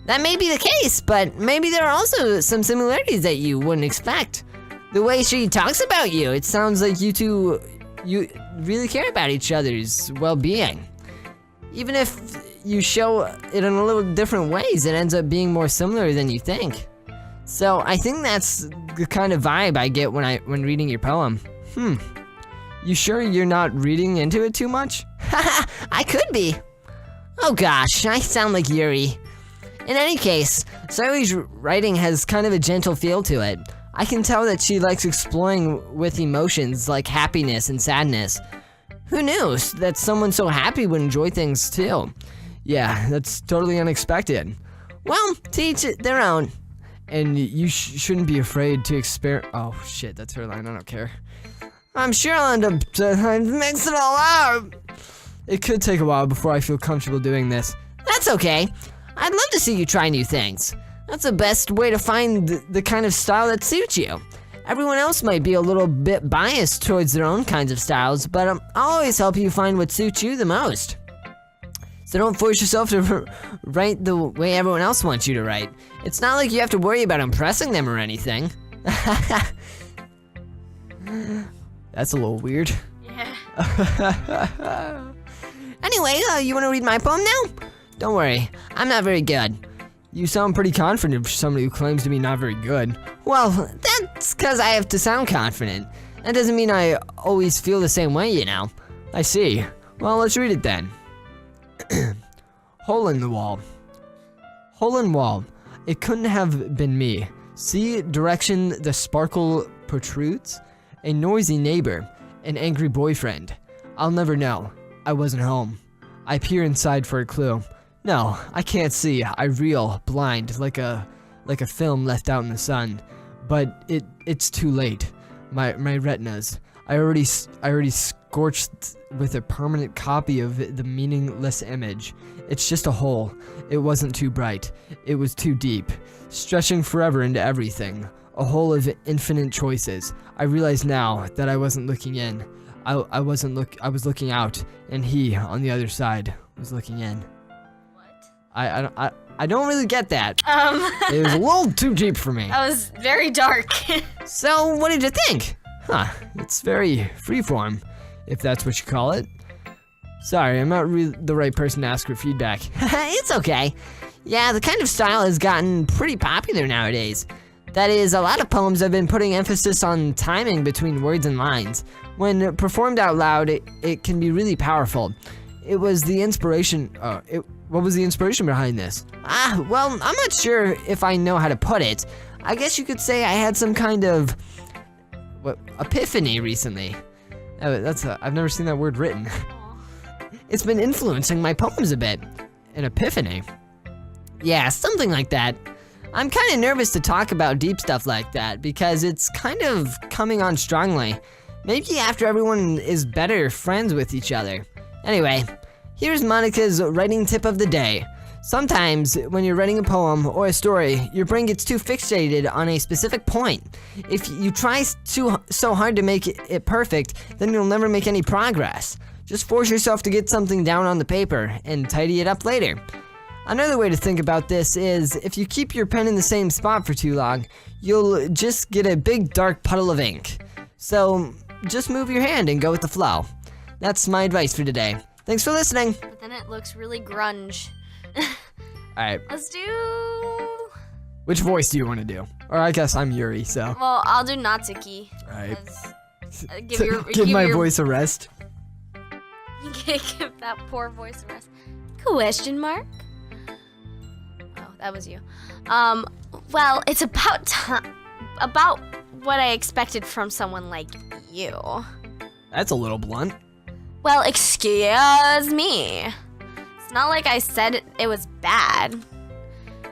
that may be the case, but maybe there are also some similarities that you wouldn't expect. The way she talks about you, it sounds like you two really care about each other's well-being. Even if you show it in a little different ways, it ends up being more similar than you think. So I think that's the kind of vibe I get when reading your poem. You sure you're not reading into it too much? Haha, I could be. Oh gosh, I sound like Yuri. In any case, Sayori's writing has kind of a gentle feel to it. I can tell that she likes exploring with emotions like happiness and sadness. Who knew that someone so happy would enjoy things too? Yeah, that's totally unexpected. Well, to each their own. And you shouldn't be afraid to experiment. Oh shit, that's her line, I don't care. I'm sure I'll end up mixing it all out. It could take a while before I feel comfortable doing this. That's okay. I'd love to see you try new things. That's the best way to find the kind of style that suits you. Everyone else might be a little bit biased towards their own kinds of styles, but I'll always help you find what suits you the most. So don't force yourself to write the way everyone else wants you to write. It's not like you have to worry about impressing them or anything. That's a little weird. Yeah. Anyway, you want to read my poem now? Don't worry, I'm not very good. You sound pretty confident for somebody who claims to be not very good. Well, that's because I have to sound confident. That doesn't mean I always feel the same way, you know. I see. Well, let's read it then. Hole in the wall. Hole in wall. It couldn't have been me. See direction the sparkle protrudes? A noisy neighbor. An angry boyfriend. I'll never know. I wasn't home. I peer inside for a clue. No, I can't see. I reel, blind, like a film left out in the sun. But it's too late. My retinas. I already scorched with a permanent copy of the meaningless image. It's just a hole. It wasn't too bright. It was too deep, stretching forever into everything. A hole of infinite choices. I realize now that I wasn't looking in. I was looking out, and he on the other side was looking in. What? I don't really get that. It was a little too deep for me. That was very dark. So, what did you think? Huh, it's very freeform, if that's what you call it. Sorry, I'm not really the right person to ask for feedback. It's okay. Yeah, the kind of style has gotten pretty popular nowadays. That is, a lot of poems have been putting emphasis on timing between words and lines. When performed out loud, it can be really powerful. It was the inspiration, what was the inspiration behind this? Well, I'm not sure if I know how to put it. I guess you could say I had some kind of, epiphany recently. I've never seen that word written. It's been influencing my poems a bit. An epiphany? Yeah, something like that. I'm kind of nervous to talk about deep stuff like that because it's kind of coming on strongly. Maybe after everyone is better friends with each other. Anyway, here's Monica's writing tip of the day. Sometimes, when you're writing a poem or a story, your brain gets too fixated on a specific point. If you try so hard to make it perfect, then you'll never make any progress. Just force yourself to get something down on the paper and tidy it up later. Another way to think about this is, if you keep your pen in the same spot for too long, you'll just get a big dark puddle of ink. So, just move your hand and go with the flow. That's my advice for today. Thanks for listening. But then it looks really grunge. Alright, Let's do... which voice do you want to do? Or I guess I'm Yuri, so. Well, I'll do Natsuki. Alright. Give my your, voice a rest. Give that poor voice a rest. Question mark? Oh, that was you. Well, it's about what I expected from someone like you. That's a little blunt. Well, excuse me. It's not like I said it was bad.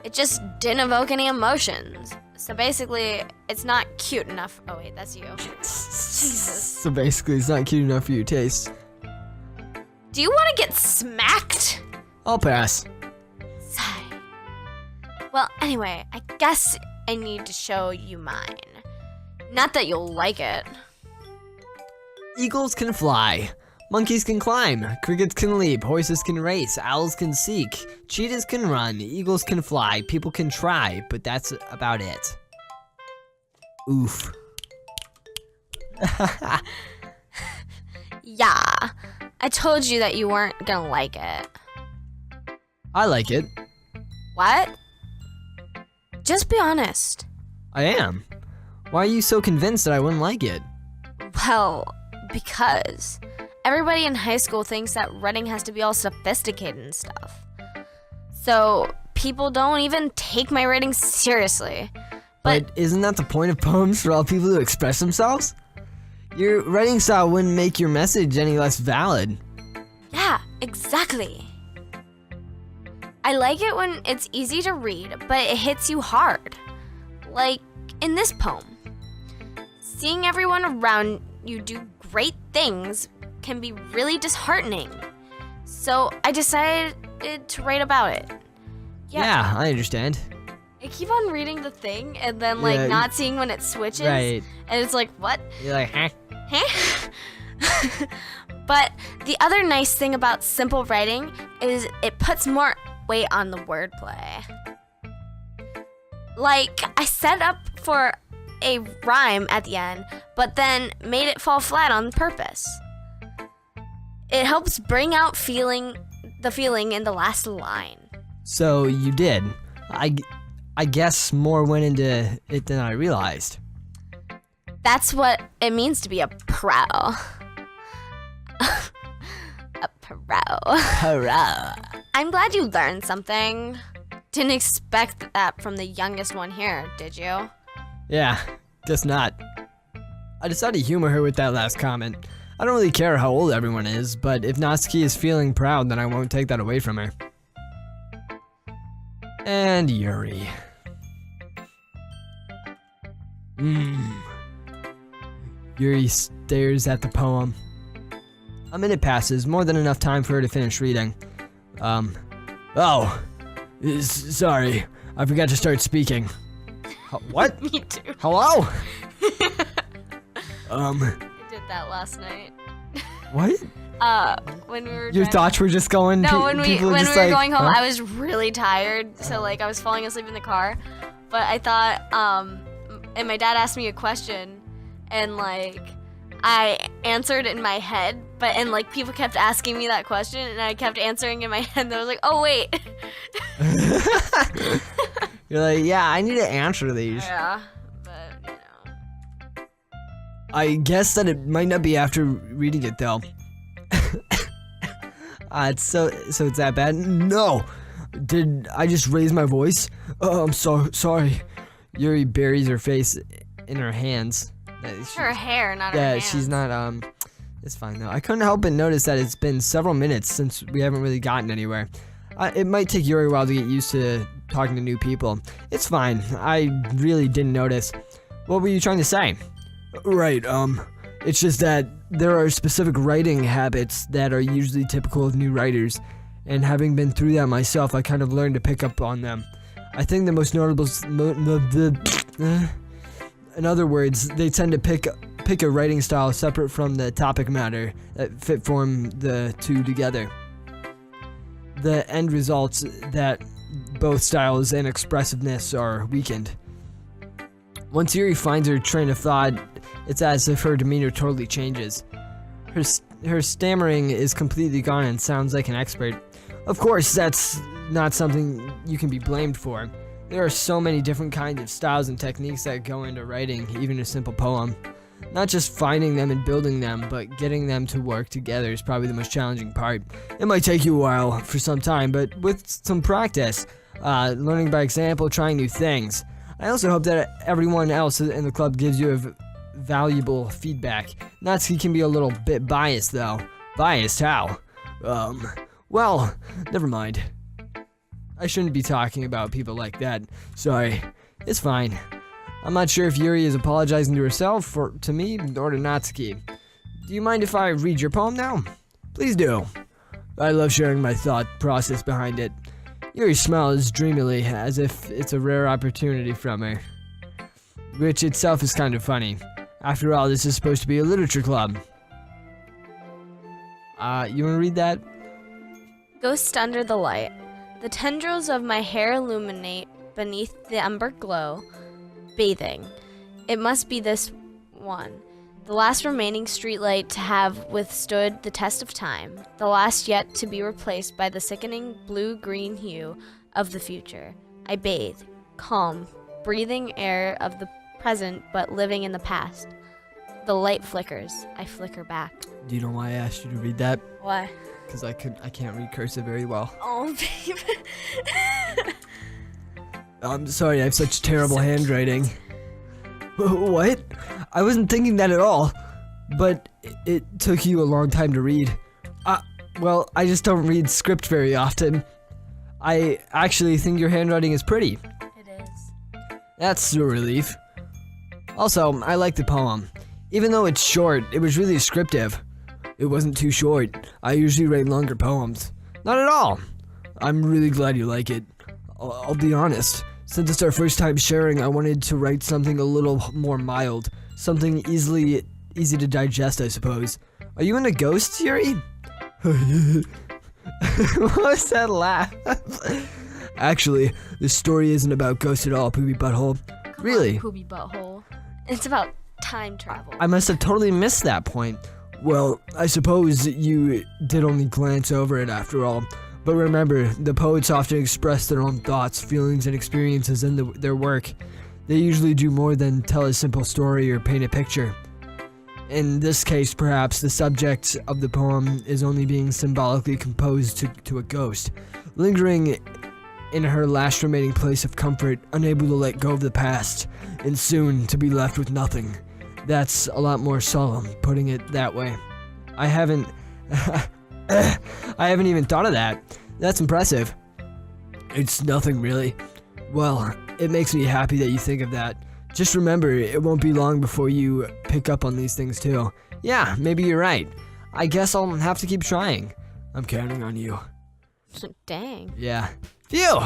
It just didn't evoke any emotions. So basically, it's not cute enough. Oh wait, that's you. Jesus. So basically, it's not cute enough for your taste. Do you want to get smacked? I'll pass. Sigh. Well, anyway, I guess I need to show you mine. Not that you'll like it. Eagles can fly. Monkeys can climb. Crickets can leap. Horses can race. Owls can seek. Cheetahs can run. Eagles can fly. People can try, but that's about it. Oof. Yeah, I told you that you weren't gonna like it. I like it. What? Just be honest. I am. Why are you so convinced that I wouldn't like it? Well, because everybody in high school thinks that writing has to be all sophisticated and stuff. So people don't even take my writing seriously. But isn't that the point of poems, for all people to express themselves? Your writing style wouldn't make your message any less valid. Yeah, exactly. I like it when it's easy to read, but it hits you hard. Like in this poem. Seeing everyone around you do great things can be really disheartening. So I decided to write about it. Yeah, I understand. I keep on reading the thing and then Yeah, not seeing when it switches. Right. And it's like, what? You're like, huh? Huh? But the other nice thing about simple writing is it puts more weight on the wordplay. Like, I set up for a rhyme at the end, but then made it fall flat on purpose. It helps bring out the feeling in the last line. So you did. I guess more went into it than I realized. That's what it means to be a pro. A pro. Hurrah. I'm glad you learned something. Didn't expect that from the youngest one here, did you? Yeah, guess not. I decided to humor her with that last comment. I don't really care how old everyone is, but if Natsuki is feeling proud, then I won't take that away from her. And Yuri. Yuri stares at the poem. A minute passes, more than enough time for her to finish reading. Sorry, I forgot to start speaking. What? Me too. Hello? I did that last night. What? When we were Your thoughts were just going. No, when we were just going home, huh? I was really tired, so like I was falling asleep in the car. But I thought, and my dad asked me a question, and like I answered in my head, and like people kept asking me that question, and I kept answering in my head. And I was like, oh wait. You're like, yeah, I need to answer these. Yeah, but you know. I guess that it might not be after reading it though. It's so it's that bad? No. Did I just raise my voice? Oh, I'm so sorry. Yuri buries her face in her hands. Her hair, not her Yeah, hands. she's not it's fine though. I couldn't help but notice that it's been several minutes since we haven't really gotten anywhere. It might take Yuri a while to get used to talking to new people. It's fine. I really didn't notice. What were you trying to say? Right, it's just that there are specific writing habits that are usually typical of new writers, and having been through that myself, I kind of learned to pick up on them. I think the most notable, in other words, they tend to pick a writing style separate from the topic matter that form the two together. The end results that both styles and expressiveness are weakened. Once Yuri finds her train of thought, it's as if her demeanor totally changes. Her stammering is completely gone and sounds like an expert. Of course, that's not something you can be blamed for. There are so many different kinds of styles and techniques that go into writing even a simple poem. Not just finding them and building them, but getting them to work together is probably the most challenging part. It might take you a while, for some time, but with some practice, learning by example, trying new things. I also hope that everyone else in the club gives you valuable feedback. Natsuki can be a little bit biased though. Biased how? Well, never mind. I shouldn't be talking about people like that. Sorry. It's fine. I'm not sure if Yuri is apologizing to herself, or to me, or to Natsuki. Do you mind if I read your poem now? Please do. I love sharing my thought process behind it. Yuri smiles dreamily, as if it's a rare opportunity from her. Which itself is kind of funny. After all, this is supposed to be a literature club. You wanna read that? Ghost under the light. The tendrils of my hair illuminate beneath the ember glow, bathing. It must be this one, the last remaining streetlight to have withstood the test of time, the last yet to be replaced by the sickening blue-green hue of the future. I bathe, calm, breathing air of the present but living in the past. The light flickers. I flicker back. Do you know why I asked you to read that? Why? Because I can't read cursive very well. Oh, babe. I'm sorry, I have such terrible handwriting. What? I wasn't thinking that at all. But it took you a long time to read. Well, I just don't read script very often. I actually think your handwriting is pretty. It is. That's a relief. Also, I like the poem. Even though it's short, it was really descriptive. It wasn't too short. I usually write longer poems. Not at all. I'm really glad you like it. I'll be honest. Since it's our first time sharing, I wanted to write something a little more mild. Something easy to digest, I suppose. Are you into ghosts, Yuri? What was that laugh? Actually, this story isn't about ghosts at all, poopy butthole. Come Really? on, poopy butthole. It's about time travel. I must have totally missed that point. Well, I suppose you did only glance over it after all. But remember, the poets often express their own thoughts, feelings, and experiences in their work. They usually do more than tell a simple story or paint a picture. In this case, perhaps the subject of the poem is only being symbolically composed to a ghost, lingering in her last remaining place of comfort, unable to let go of the past, and soon to be left with nothing. That's a lot more solemn, putting it that way. I haven't even thought of that. That's impressive. It's nothing really. Well, it makes me happy that you think of that. Just remember, it won't be long before you pick up on these things too. Yeah, maybe you're right. I guess I'll have to keep trying. I'm counting on you. Dang. Yeah. Phew!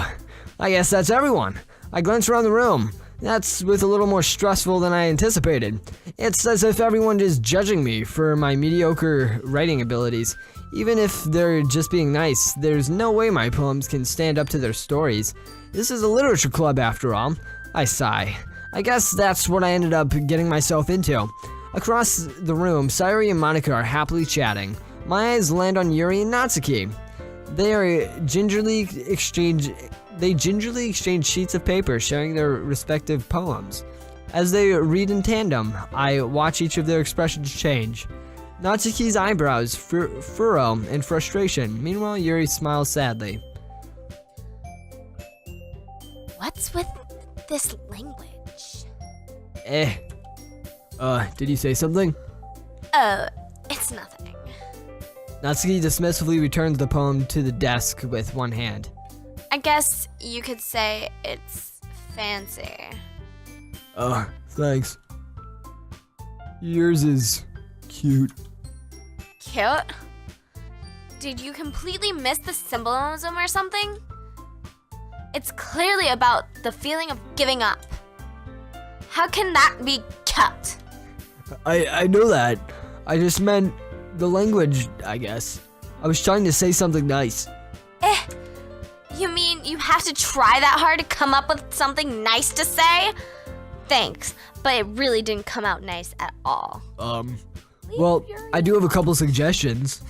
I guess that's everyone. I glanced around the room. That's with a little more stressful than I anticipated. It's as if everyone is judging me for my mediocre writing abilities. Even if they're just being nice, there's no way my poems can stand up to their stories. This is a literature club after all. I sigh. I guess that's what I ended up getting myself into. Across the room, Sayori and Monica are happily chatting. My eyes land on Yuri and Natsuki. They gingerly exchange sheets of paper, sharing their respective poems. As they read in tandem, I watch each of their expressions change. Natsuki's eyebrows furrow in frustration. Meanwhile, Yuri smiles sadly. What's with this language? Did you say something? Oh, it's nothing. Natsuki dismissively returns the poem to the desk with one hand. I guess you could say it's fancy. Thanks. Yours is cute. Cute? Did you completely miss the symbolism or something? It's clearly about the feeling of giving up. How can that be cute? I know that. I just meant the language, I guess. I was trying to say something nice. You mean you have to try that hard to come up with something nice to say? Thanks, but it really didn't come out nice at all. Well, I do have a couple suggestions.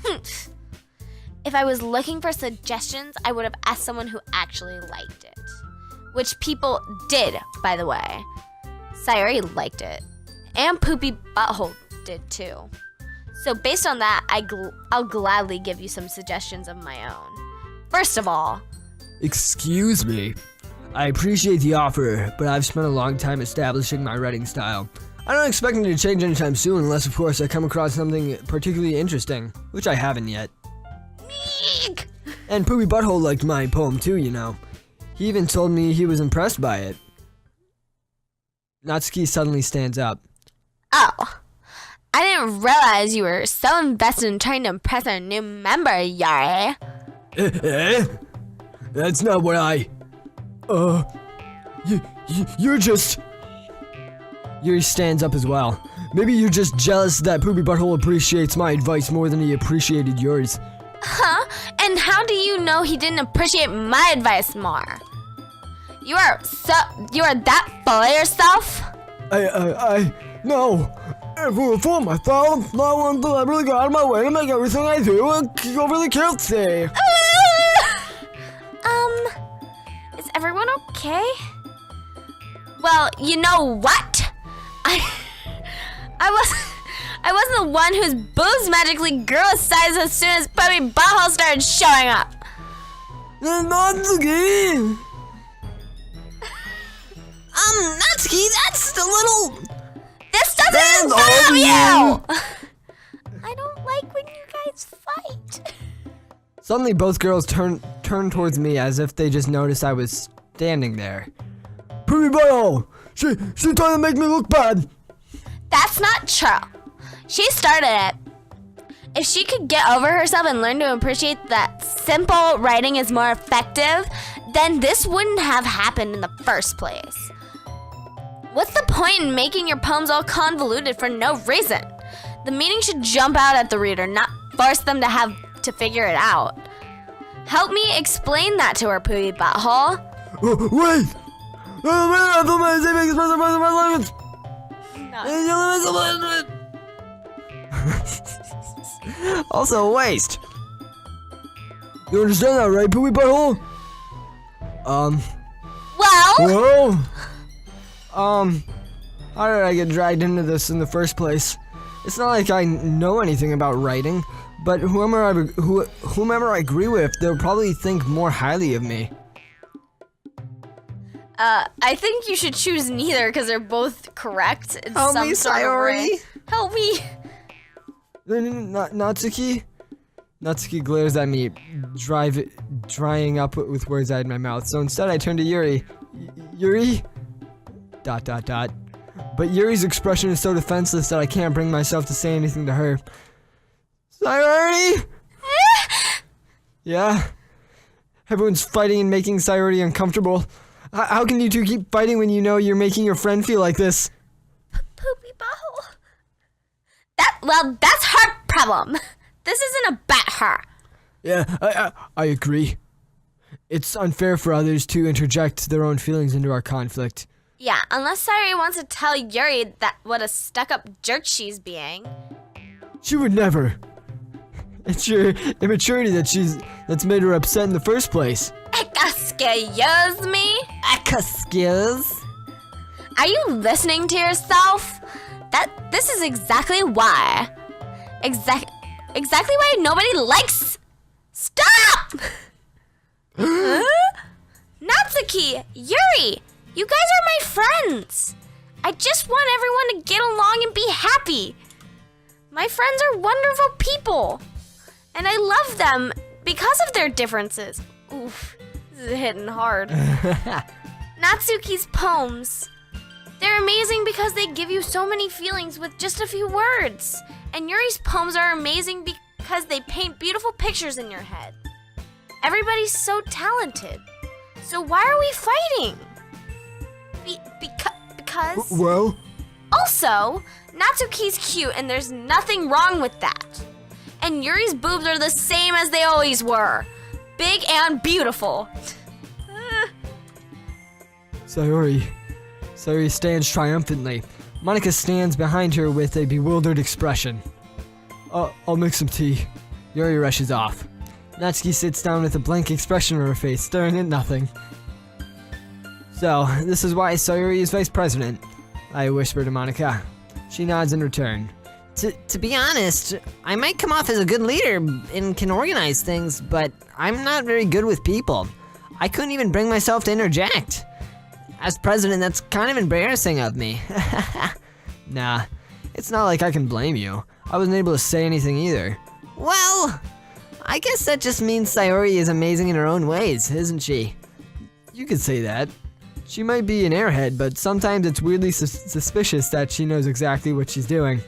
If I was looking for suggestions, I would have asked someone who actually liked it. Which people did, by the way. Sayori liked it. And Poopy Butthole did too. So based on that, I'll gladly give you some suggestions of my own. First of all... Excuse me. I appreciate the offer, but I've spent a long time establishing my writing style. I don't expect it to change anytime soon unless, of course, I come across something particularly interesting, which I haven't yet. And Poopy Butthole liked my poem too, you know. He even told me he was impressed by it. Natsuki suddenly stands up. Oh, I didn't realize you were so invested in trying to impress our new member, Yari. That's not what I... You're just... Yuri stands up as well. Maybe you're just jealous that Poopy Butthole appreciates my advice more than he appreciated yours. Huh? And how do you know he didn't appreciate my advice more? You are that full of yourself? No. If we were full of myself, I want to really go out of my way to make everything I do go really cutesy. Is everyone okay? Well, you know what? I wasn't the one whose boobs magically grew a size as soon as Puppy Butthole started showing up. Natsuki! Natsuki, that's the little... This doesn't involve you! I don't like when you guys fight. Suddenly, both girls turn towards me as if they just noticed I was standing there. Poopy Butthole! She tried to make me look bad! That's not true. She started it. If she could get over herself and learn to appreciate that simple writing is more effective, then this wouldn't have happened in the first place. What's the point in making your poems all convoluted for no reason? The meaning should jump out at the reader, not force them to have to figure it out. Help me explain that to her, Poopy Butthole. Wait! Also a waste. You understand that, right, Poopy Butthole? Well, Well, How did I get dragged into this in the first place? It's not like I know anything about writing, but whomever I agree with, they'll probably think more highly of me. I think you should choose neither because they're both correct in Help some me, sort of Sayori. way. Help me. Natsuki? Natsuki glares at me, drying up with words out of my mouth. So instead I turn to Yuri. Yuri? ... But Yuri's expression is so defenseless that I can't bring myself to say anything to her. Sayori? Yeah? Everyone's fighting and making Sayori uncomfortable. How can you two keep fighting when you know you're making your friend feel like this? Poopy butthole. That's her problem. This isn't about her. Yeah, I agree. It's unfair for others to interject their own feelings into our conflict. Yeah, unless Sayori wants to tell Yuri that what a stuck-up jerk she's being. She would never. It's your immaturity that's made her upset in the first place. Excuse me? Excuse? Are you listening to yourself? This is exactly why. Exactly why nobody likes. Stop! Huh? Natsuki, Yuri, you guys are my friends. I just want everyone to get along and be happy. My friends are wonderful people, and I love them because of their differences. Oof, this is hitting hard. Natsuki's poems. They're amazing because they give you so many feelings with just a few words. And Yuri's poems are amazing because they paint beautiful pictures in your head. Everybody's so talented. So why are we fighting? Because... Well? Also, Natsuki's cute and there's nothing wrong with that. And Yuri's boobs are the same as they always were. Big and beautiful. Sayori stands triumphantly. Monika stands behind her with a bewildered expression. I'll make some tea. Yuri rushes off. Natsuki sits down with a blank expression on her face, staring at nothing. So, this is why Sayori is vice president, I whisper to Monika. She nods in return. To be honest, I might come off as a good leader and can organize things, but I'm not very good with people. I couldn't even bring myself to interject. As president, that's kind of embarrassing of me. Nah, it's not like I can blame you. I wasn't able to say anything either. Well, I guess that just means Sayori is amazing in her own ways, isn't she? You could say that. She might be an airhead, but sometimes it's weirdly suspicious that she knows exactly what she's doing.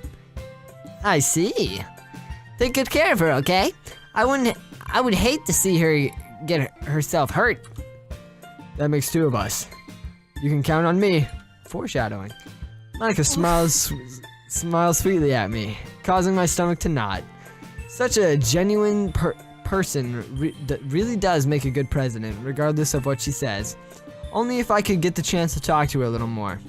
I see. Take good care of her, okay? I would hate to see her get herself hurt. That makes two of us. You can count on me. Foreshadowing. Monika smiles sweetly at me, causing my stomach to knot. Such a genuine person that really does make a good president, regardless of what she says. Only if I could get the chance to talk to her a little more.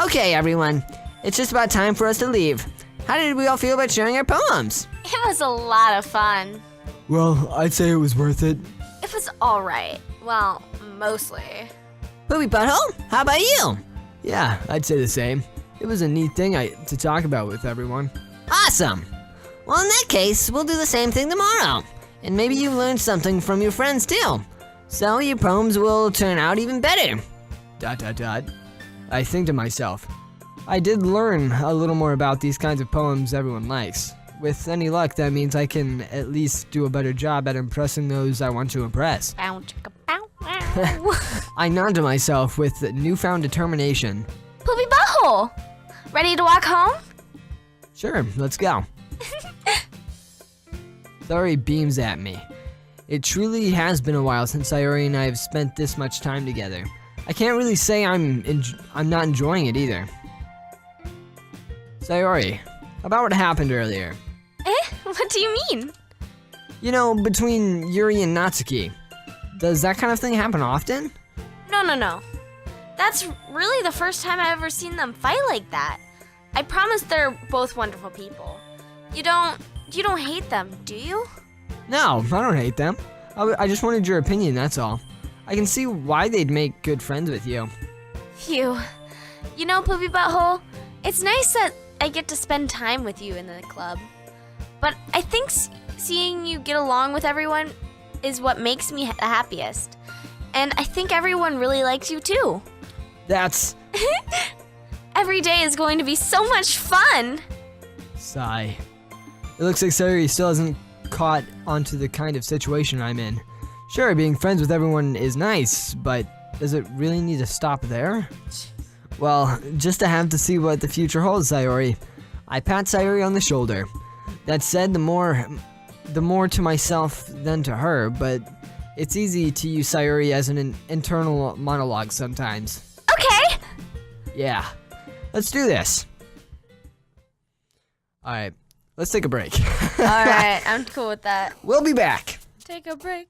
Okay, everyone. It's just about time for us to leave. How did we all feel about sharing our poems? It was a lot of fun. Well, I'd say it was worth it. It was alright. Well, mostly. Poopy Butthole, how about you? Yeah, I'd say the same. It was a neat thing to talk about with everyone. Awesome. Well, in that case, we'll do the same thing tomorrow. And maybe you learned something from your friends too. So your poems will turn out even better. ... I think to myself, I did learn a little more about these kinds of poems everyone likes. With any luck, that means I can at least do a better job at impressing those I want to impress. Bow, chicka, bow, wow. I nod to myself with newfound determination. Poopy butthole! Ready to walk home? Sure, let's go. Sayori beams at me. It truly has been a while since Sayori and I have spent this much time together. I can't really say I'm not enjoying it either. Sayori, about what happened earlier. What do you mean? You know, between Yuri and Natsuki. Does that kind of thing happen often? No. That's really the first time I've ever seen them fight like that. I promise they're both wonderful people. You don't hate them, do you? No, I don't hate them. I just wanted your opinion, that's all. I can see why they'd make good friends with you. Phew. You know, Poopy Butthole, it's nice that I get to spend time with you in the club. But I think seeing you get along with everyone is what makes me the happiest. And I think everyone really likes you too. That's... Every day is going to be so much fun. Sigh. It looks like Sayuri still hasn't caught onto the kind of situation I'm in. Sure, being friends with everyone is nice, but does it really need to stop there? Well, just to have to see what the future holds, Sayuri. I pat Sayuri on the shoulder. That said, the more to myself than to her, but it's easy to use Sayuri as an internal monologue sometimes. Okay. Yeah, let's do this. Alright, let's take a break. All right, I'm cool with that. We'll be back. Take a break.